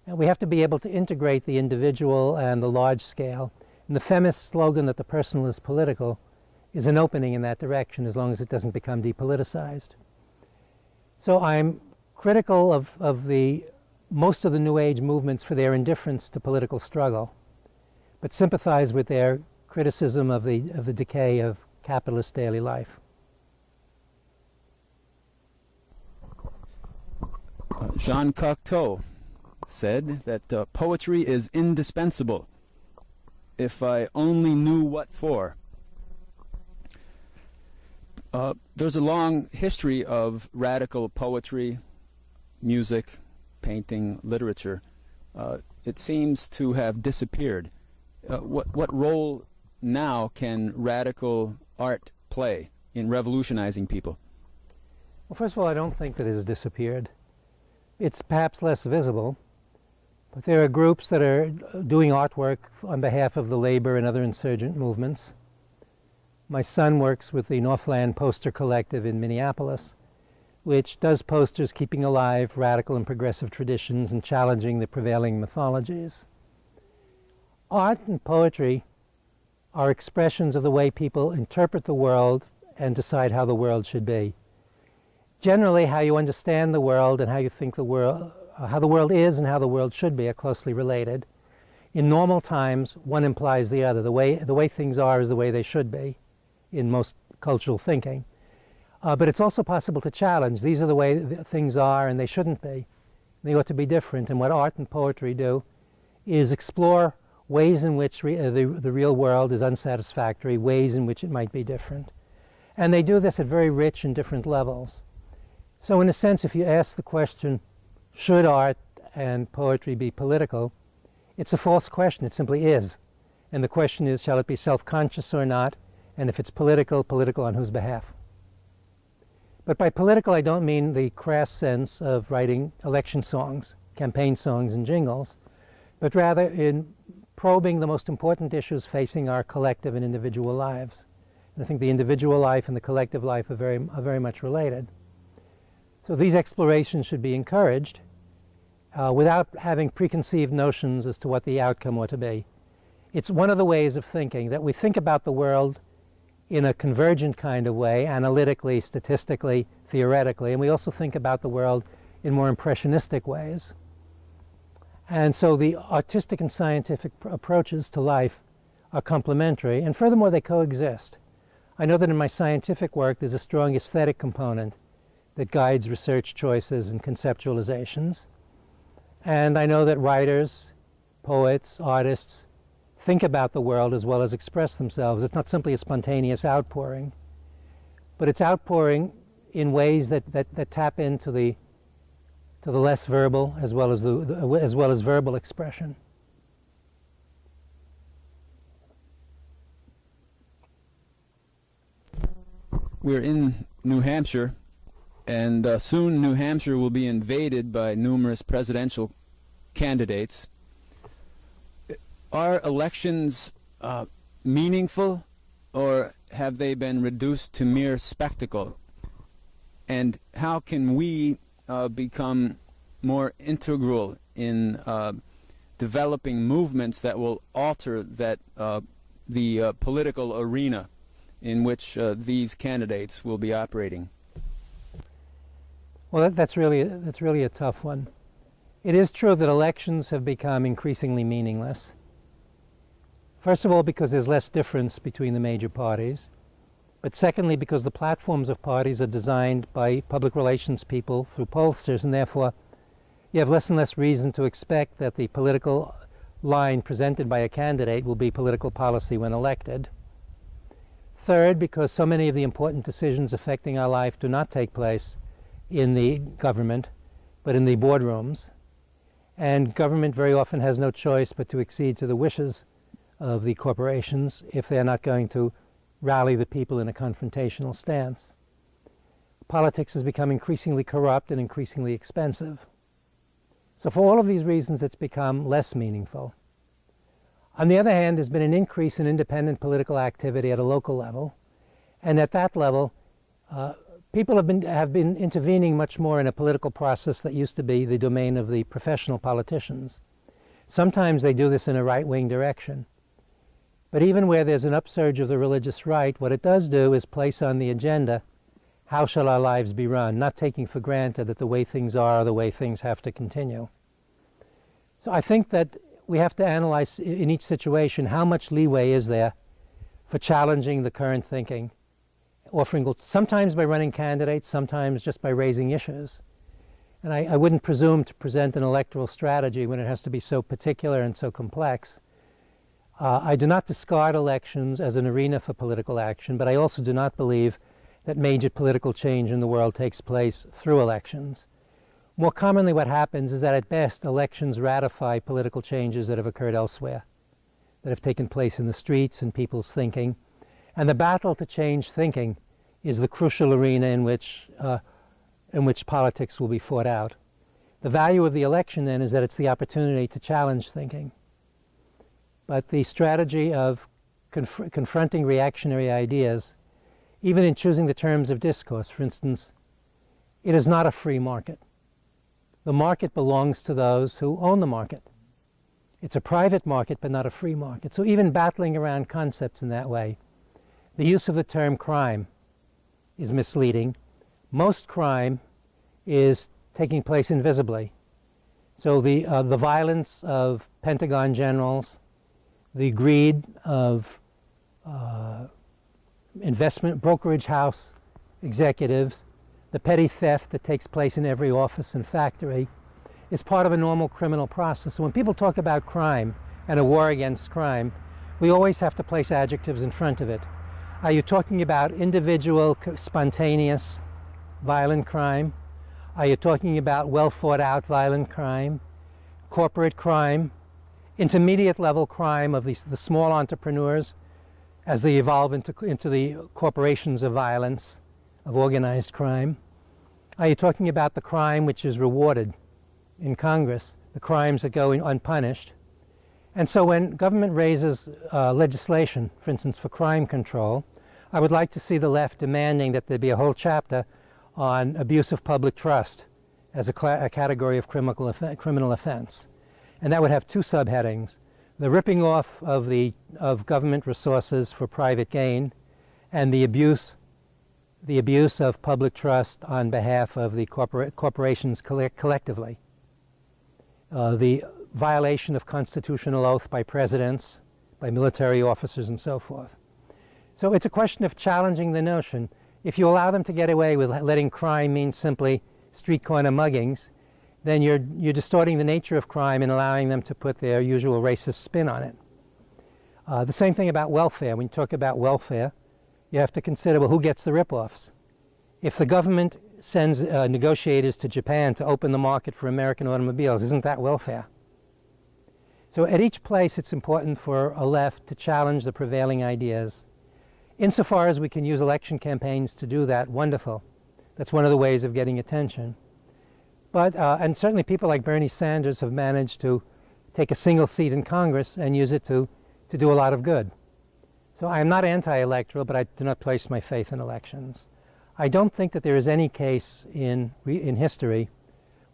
Speaker 2: And we have to be able to integrate the individual and the large scale. And the feminist slogan that the personal is political is an opening in that direction, as long as it doesn't become depoliticized. So I'm critical of most of the New Age movements for their indifference to political struggle, but sympathize with their criticism of the decay of capitalist daily life.
Speaker 1: Jean Cocteau said that poetry is indispensable. If I only knew what for. There's a long history of radical poetry, music, painting, literature, it seems to have disappeared. What role now can radical art play in revolutionizing people?
Speaker 2: Well, first of all, I don't think that it has disappeared. It's perhaps less visible, but there are groups that are doing artwork on behalf of the labor and other insurgent movements. My son works with the Northland Poster Collective in Minneapolis, which does posters keeping alive radical and progressive traditions and challenging the prevailing mythologies. Art and poetry are expressions of the way people interpret the world and decide how the world should be. Generally, how you understand the world and how you think the world, how the world is and how the world should be are closely related. In normal times, one implies the other. The way things are is the way they should be in most cultural thinking. But it's also possible to challenge. These are the way things are and they shouldn't be. They ought to be different. And what art and poetry do is explore ways in which the real world is unsatisfactory, ways in which it might be different. And they do this at very rich and different levels. So in a sense, if you ask the question, should art and poetry be political, it's a false question. It simply is. And the question is, shall it be self-conscious or not? And if it's political, political on whose behalf? But by political, I don't mean the crass sense of writing election songs, campaign songs, and jingles, but rather in probing the most important issues facing our collective and individual lives. And I think the individual life and the collective life are very much related. So these explorations should be encouraged without having preconceived notions as to what the outcome ought to be. It's one of the ways of thinking, that we think about the world in a convergent kind of way, analytically, statistically, theoretically, and we also think about the world in more impressionistic ways. And so the artistic and scientific approaches to life are complementary, and furthermore, they coexist. I know that in my scientific work, there's a strong aesthetic component that guides research choices and conceptualizations. And I know that writers, poets, artists think about the world as well as express themselves. It's not simply a spontaneous outpouring, but it's outpouring in ways that tap into the less verbal as well as verbal expression.
Speaker 1: We're in New Hampshire, and soon New Hampshire will be invaded by numerous presidential candidates. Are elections meaningful, or have they been reduced to mere spectacle? And how can we become more integral in developing movements that will alter the political arena in which these candidates will be operating?
Speaker 2: Well, that's really a tough one. It is true that elections have become increasingly meaningless. First of all, because there's less difference between the major parties. But secondly, because the platforms of parties are designed by public relations people through pollsters, and therefore you have less and less reason to expect that the political line presented by a candidate will be political policy when elected. Third, because so many of the important decisions affecting our life do not take place in the government, but in the boardrooms. And government very often has no choice but to accede to the wishes of the corporations if they're not going to rally the people in a confrontational stance. Politics has become increasingly corrupt and increasingly expensive. So for all of these reasons, it's become less meaningful. On the other hand, there's been an increase in independent political activity at a local level, and at that level, people have been intervening much more in a political process that used to be the domain of the professional politicians. Sometimes they do this in a right-wing direction. But even where there's an upsurge of the religious right, what it does do is place on the agenda, how shall our lives be run, not taking for granted that the way things are the way things have to continue. So I think that we have to analyze in each situation how much leeway is there for challenging the current thinking, offering sometimes by running candidates, sometimes just by raising issues. And I wouldn't presume to present an electoral strategy when it has to be so particular and so complex. I do not discard elections as an arena for political action, but I also do not believe that major political change in the world takes place through elections. More commonly what happens is that at best elections ratify political changes that have occurred elsewhere, that have taken place in the streets and people's thinking. And the battle to change thinking is the crucial arena in which politics will be fought out. The value of the election then is that it's the opportunity to challenge thinking. But the strategy of confronting reactionary ideas, even in choosing the terms of discourse, for instance, it is not a free market. The market belongs to those who own the market. It's a private market, but not a free market. So even battling around concepts in that way, the use of the term crime is misleading. Most crime is taking place invisibly. So the violence of Pentagon generals, the greed of investment brokerage house executives, the petty theft that takes place in every office and factory is part of a normal criminal process. So when people talk about crime and a war against crime, we always have to place adjectives in front of it. Are you talking about individual, spontaneous, violent crime? Are you talking about well thought out violent crime, corporate crime, intermediate level crime of the small entrepreneurs as they evolve into the corporations of violence, of organized crime? Are you talking about the crime which is rewarded in Congress, the crimes that go unpunished? And so when government raises legislation, for instance, for crime control, I would like to see the left demanding that there be a whole chapter on abuse of public trust as a category of criminal offense. And that would have two subheadings: the ripping off of government resources for private gain, and the abuse of public trust on behalf of the corporations collectively. The violation of constitutional oath by presidents, by military officers, and so forth. So it's a question of challenging the notion. If you allow them to get away with letting crime mean simply street corner muggings, then you're distorting the nature of crime and allowing them to put their usual racist spin on it. The same thing about welfare. When you talk about welfare, you have to consider, well, who gets the rip-offs? If the government sends negotiators to Japan to open the market for American automobiles, isn't that welfare? So at each place it's important for a left to challenge the prevailing ideas. Insofar as we can use election campaigns to do that, wonderful. That's one of the ways of getting attention. But, and certainly people like Bernie Sanders have managed to take a single seat in Congress and use it to do a lot of good. So I am not anti-electoral, but I do not place my faith in elections. I don't think that there is any case in history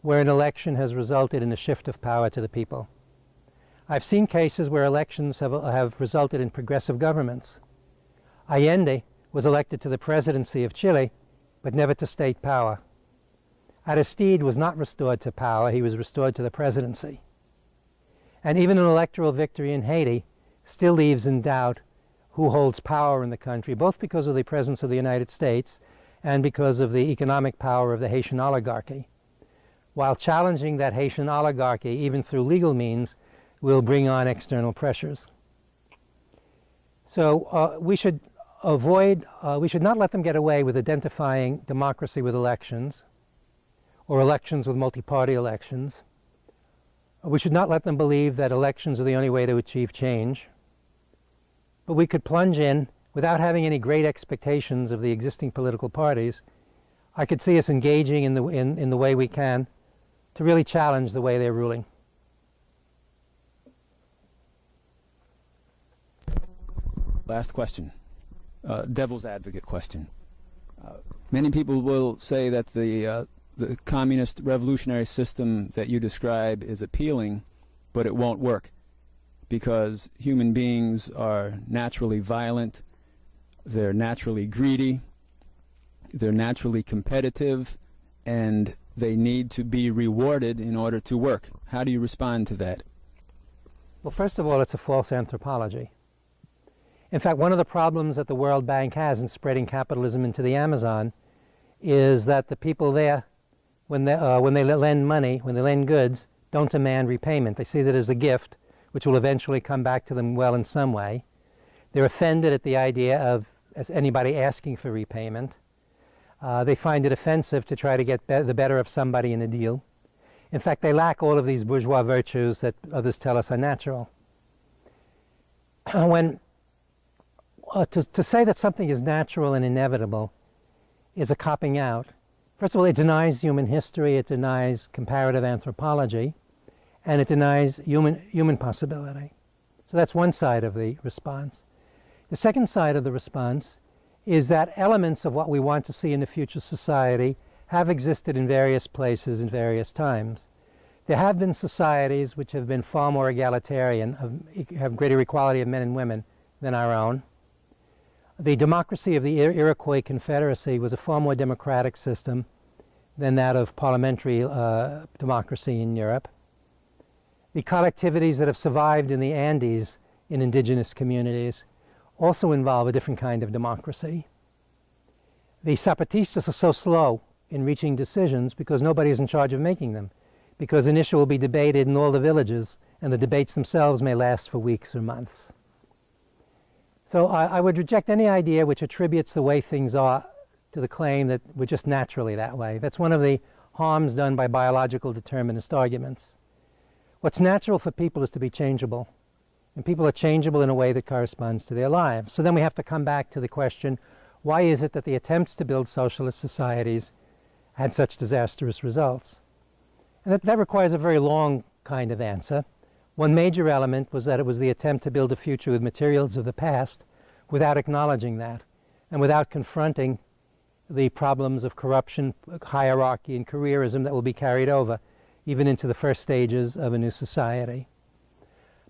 Speaker 2: where an election has resulted in a shift of power to the people. I've seen cases where elections have resulted in progressive governments. Allende was elected to the presidency of Chile, but never to state power. Aristide was not restored to power, he was restored to the presidency. And even an electoral victory in Haiti still leaves in doubt who holds power in the country, both because of the presence of the United States and because of the economic power of the Haitian oligarchy. While challenging that Haitian oligarchy, even through legal means, will bring on external pressures. So we should not let them get away with identifying democracy with elections, or elections with multi-party elections. We should not let them believe that elections are the only way to achieve change. But we could plunge in without having any great expectations of the existing political parties. I could see us engaging in the way we can to really challenge the way they're ruling.
Speaker 1: Last question. Devil's advocate question. Many people will say that the communist revolutionary system that you describe is appealing, but it won't work because human beings are naturally violent, they're naturally greedy, they're naturally competitive, and they need to be rewarded in order to work. How do you respond to that?
Speaker 2: Well, first of all, it's a false anthropology. In fact, one of the problems that the World Bank has in spreading capitalism into the Amazon is that the people there, when they lend money, when they lend goods, don't demand repayment. They see that as a gift, which will eventually come back to them well in some way. They're offended at the idea of anybody asking for repayment. They find it offensive to try to get the better of somebody in a deal. In fact, they lack all of these bourgeois virtues that others tell us are natural. To say that something is natural and inevitable is a copping out. First of all, it denies human history, it denies comparative anthropology, and it denies human possibility. So that's one side of the response. The second side of the response is that elements of what we want to see in the future society have existed in various places in various times. There have been societies which have been far more egalitarian, have greater equality of men and women than our own. The democracy of the Iroquois Confederacy was a far more democratic system than that of parliamentary democracy in Europe. The collectivities that have survived in the Andes in indigenous communities also involve a different kind of democracy. The Zapatistas are so slow in reaching decisions because nobody is in charge of making them, because an issue will be debated in all the villages, and the debates themselves may last for weeks or months. So I would reject any idea which attributes the way things are to the claim that we're just naturally that way. That's one of the harms done by biological determinist arguments. What's natural for people is to be changeable, and people are changeable in a way that corresponds to their lives. So then we have to come back to the question, why is it that the attempts to build socialist societies had such disastrous results? And that requires a very long kind of answer. One major element was that it was the attempt to build a future with materials of the past without acknowledging that and without confronting the problems of corruption, hierarchy, and careerism that will be carried over even into the first stages of a new society.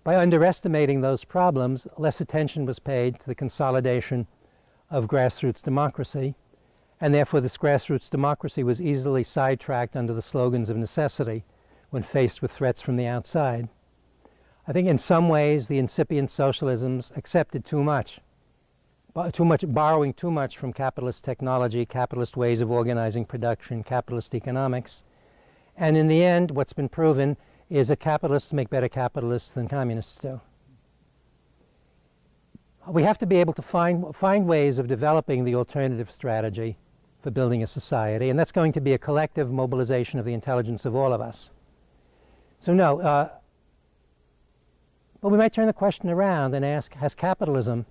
Speaker 2: By underestimating those problems, less attention was paid to the consolidation of grassroots democracy, and therefore this grassroots democracy was easily sidetracked under the slogans of necessity when faced with threats from the outside. I think in some ways the incipient socialisms accepted too much, borrowing too much from capitalist technology, capitalist ways of organizing production, capitalist economics. And in the end, what's been proven is that capitalists make better capitalists than communists do. We have to be able to find ways of developing the alternative strategy for building a society, and that's going to be a collective mobilization of the intelligence of all of us. So no, but we might turn the question around and ask, has capitalism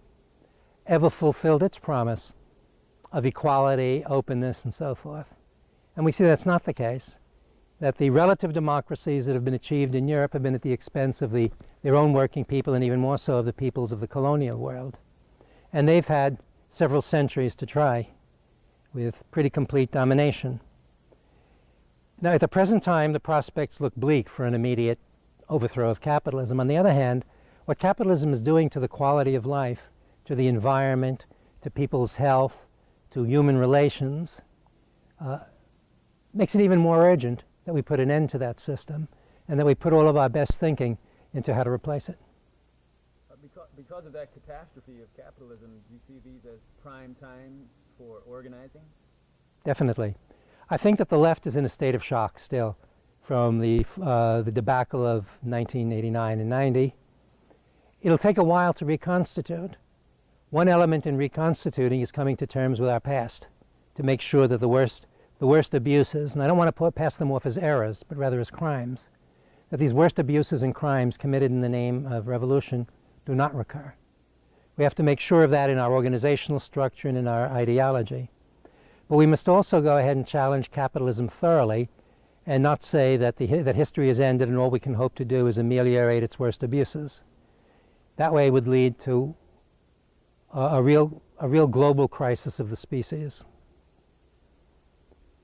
Speaker 2: ever fulfilled its promise of equality, openness, and so forth? And we see that's not the case, that the relative democracies that have been achieved in Europe have been at the expense of their own working people, and even more so of the peoples of the colonial world. And they've had several centuries to try with pretty complete domination. Now, at the present time, the prospects look bleak for an immediate overthrow of capitalism. On the other hand, what capitalism is doing to the quality of life, to the environment, to people's health, to human relations, makes it even more urgent that we put an end to that system and that we put all of our best thinking into how to replace it.
Speaker 1: Because of that catastrophe of capitalism, do you see these as prime time for organizing?
Speaker 2: Definitely. I think that the left is in a state of shock still from the debacle of 1989 and 90. It'll take a while to reconstitute. One element in reconstituting is coming to terms with our past to make sure that the worst abuses, and I don't want to pass them off as errors, but rather as crimes, that these worst abuses and crimes committed in the name of revolution do not recur. We have to make sure of that in our organizational structure and in our ideology. But we must also go ahead and challenge capitalism thoroughly and not say that that history has ended and all we can hope to do is ameliorate its worst abuses. That way would lead to a real global crisis of the species.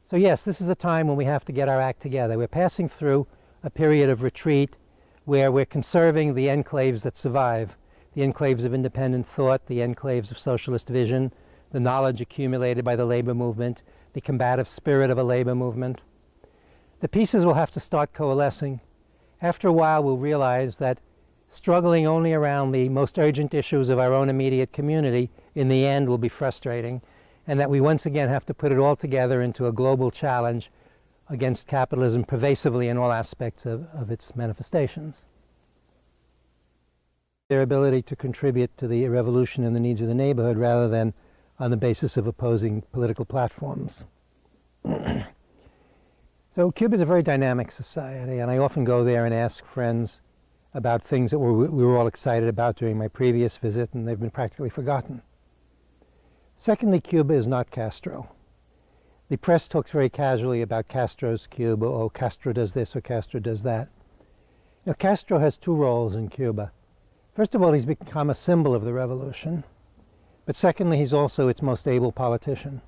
Speaker 2: So yes, this is a time when we have to get our act together. We're passing through a period of retreat where we're conserving the enclaves that survive, the enclaves of independent thought, the enclaves of socialist vision, the knowledge accumulated by the labor movement, the combative spirit of a labor movement. The pieces will have to start coalescing. After a while, we'll realize that struggling only around the most urgent issues of our own immediate community in the end will be frustrating, and that we once again have to put it all together into a global challenge against capitalism pervasively in all aspects of its manifestations. Their ability to contribute to the revolution and the needs of the neighborhood rather than on the basis of opposing political platforms. So Cuba is a very dynamic society, and I often go there and ask friends about things that we were all excited about during my previous visit, and they've been practically forgotten. Secondly, Cuba is not Castro. The press talks very casually about Castro's Cuba, or Castro does this or Castro does that. Now, Castro has two roles in Cuba. First of all, he's become a symbol of the revolution, but secondly, he's also its most able politician.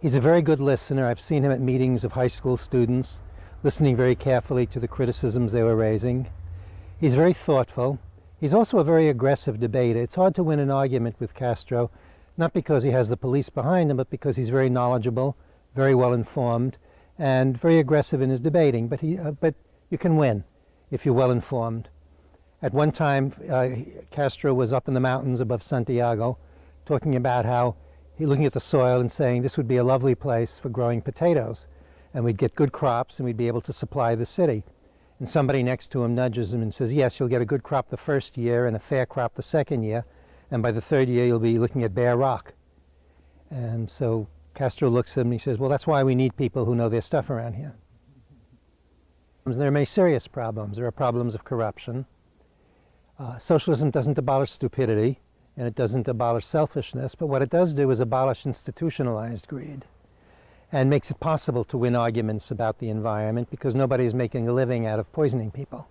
Speaker 2: He's a very good listener. I've seen him at meetings of high school students, listening very carefully to the criticisms they were raising. He's very thoughtful. He's also a very aggressive debater. It's hard to win an argument with Castro, not because he has the police behind him, but because he's very knowledgeable, very well informed, and very aggressive in his debating. But you can win if you're well informed. At one time, Castro was up in the mountains above Santiago, talking about how looking at the soil and saying this would be a lovely place for growing potatoes, and we'd get good crops and we'd be able to supply the city. And somebody next to him nudges him and says, yes, you'll get a good crop the first year and a fair crop the second year, and by the third year you'll be looking at bare rock. And so Castro looks at him and he says, well, that's why we need people who know their stuff around here. There are many serious problems. There are problems of corruption. Socialism doesn't abolish stupidity, and it doesn't abolish selfishness, but what it does do is abolish institutionalized greed and makes it possible to win arguments about the environment because nobody is making a living out of poisoning people.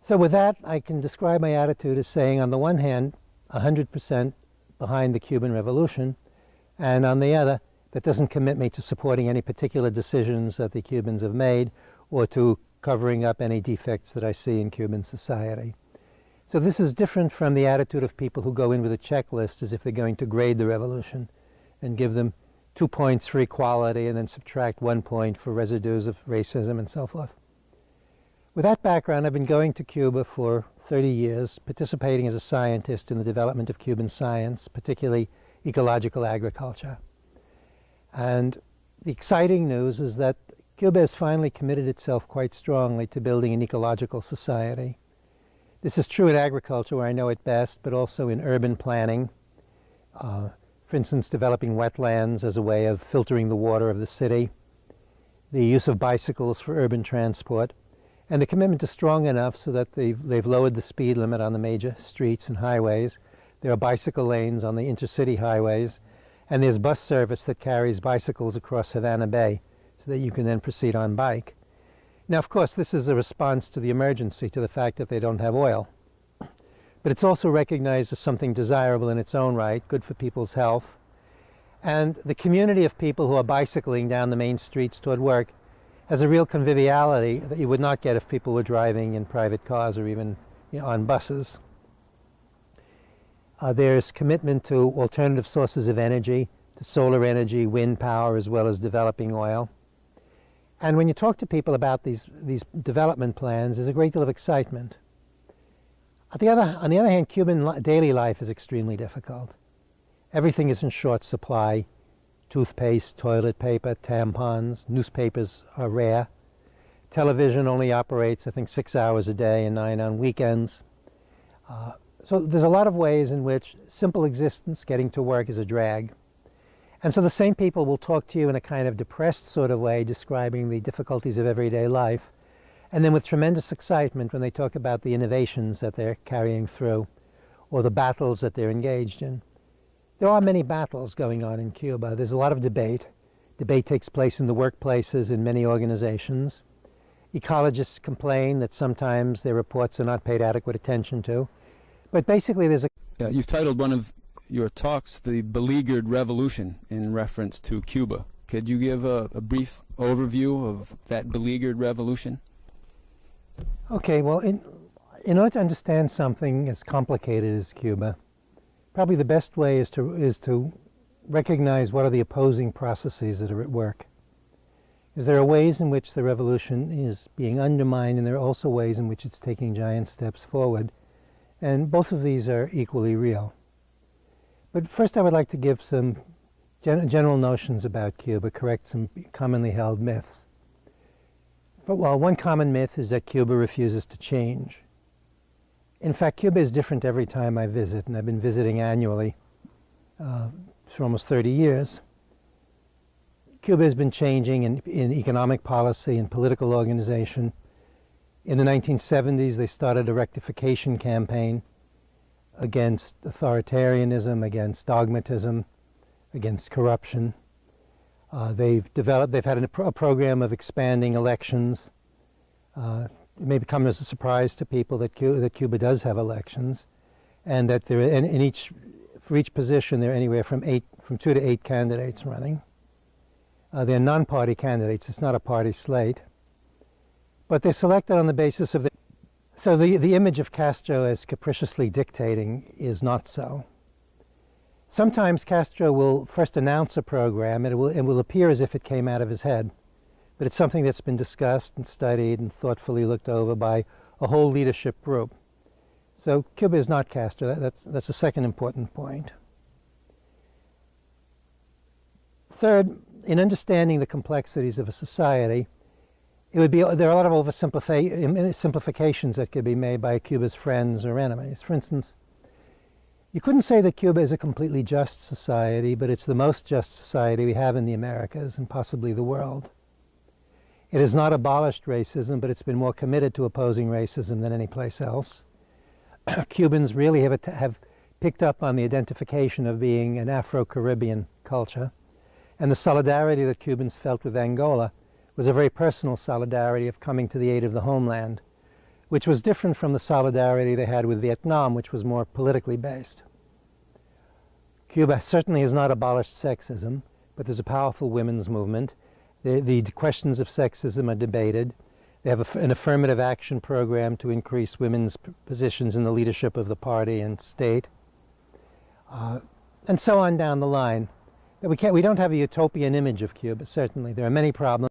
Speaker 2: So with that, I can describe my attitude as saying, on the one hand, 100% behind the Cuban Revolution, and on the other, that doesn't commit me to supporting any particular decisions that the Cubans have made or to covering up any defects that I see in Cuban society. So this is different from the attitude of people who go in with a checklist as if they're going to grade the revolution and give them 2 points for equality and then subtract 1 point for residues of racism and so forth. With that background, I've been going to Cuba for 30 years, participating as a scientist in the development of Cuban science, particularly ecological agriculture. And the exciting news is that Cuba has finally committed itself quite strongly to building an ecological society. This is true in agriculture, where I know it best, but also in urban planning. For instance, developing wetlands as a way of filtering the water of the city, the use of bicycles for urban transport, and the commitment is strong enough so that they've lowered the speed limit on the major streets and highways. There are bicycle lanes on the intercity highways, and there's bus service that carries bicycles across Havana Bay so that you can then proceed on bike. Now, of course, this is a response to the emergency, to the fact that they don't have oil. But it's also recognized as something desirable in its own right, good for people's health. And the community of people who are bicycling down the main streets toward work has a real conviviality that you would not get if people were driving in private cars or even on buses. There's commitment to alternative sources of energy, to solar energy, wind power, as well as developing oil. And when you talk to people about these development plans, there's a great deal of excitement. On the other hand, Cuban daily life is extremely difficult. Everything is in short supply. Toothpaste, toilet paper, tampons, newspapers are rare. Television only operates, I think, 6 hours a day and 9 on weekends. So there's a lot of ways in which simple existence, getting to work, is a drag. And so the same people will talk to you in a kind of depressed sort of way, describing the difficulties of everyday life, and then with tremendous excitement when they talk about the innovations that they're carrying through or the battles that they're engaged in. There are many battles going on in Cuba. There's a lot of debate. Debate takes place in the workplaces in many organizations. Ecologists complain that sometimes their reports are not paid adequate attention to. But basically there's a...
Speaker 1: You've titled one of your talks The Beleaguered Revolution in reference to Cuba. Could you give a brief overview of that beleaguered revolution?
Speaker 2: Okay, well, in order to understand something as complicated as Cuba, probably the best way is to recognize what are the opposing processes that are at work. Because there are ways in which the revolution is being undermined, and there are also ways in which it's taking giant steps forward. And both of these are equally real. But first I would like to give some general notions about Cuba, correct some commonly held myths. But well, one common myth is that Cuba refuses to change. In fact, Cuba is different every time I visit, and I've been visiting annually for almost 30 years. Cuba has been changing in economic policy and political organization. In the 1970s, they started a rectification campaign against authoritarianism, against dogmatism, against corruption. They've had a program of expanding elections. It may come as a surprise to people that Cuba does have elections, and that for each position there are anywhere from 2 to 8 candidates running. They're non-party candidates. It's not a party slate, but they're selected on the basis of so the image of Castro as capriciously dictating is not so. Sometimes Castro will first announce a program, and it will appear as if it came out of his head. But it's something that's been discussed and studied and thoughtfully looked over by a whole leadership group. So Cuba is not Castro. That's a second important point. Third, in understanding the complexities of a society, there are a lot of oversimplifications that could be made by Cuba's friends or enemies. For instance, you couldn't say that Cuba is a completely just society, but it's the most just society we have in the Americas and possibly the world. It has not abolished racism, but it's been more committed to opposing racism than any place else. Cubans really have picked up on the identification of being an Afro-Caribbean culture, and the solidarity that Cubans felt with Angola was a very personal solidarity of coming to the aid of the homeland, which was different from the solidarity they had with Vietnam, which was more politically based. Cuba certainly has not abolished sexism, but there's a powerful women's movement. The questions of sexism are debated. They have an affirmative action program to increase women's positions in the leadership of the party and state, and so on down the line. We don't have a utopian image of Cuba, certainly. There are many problems.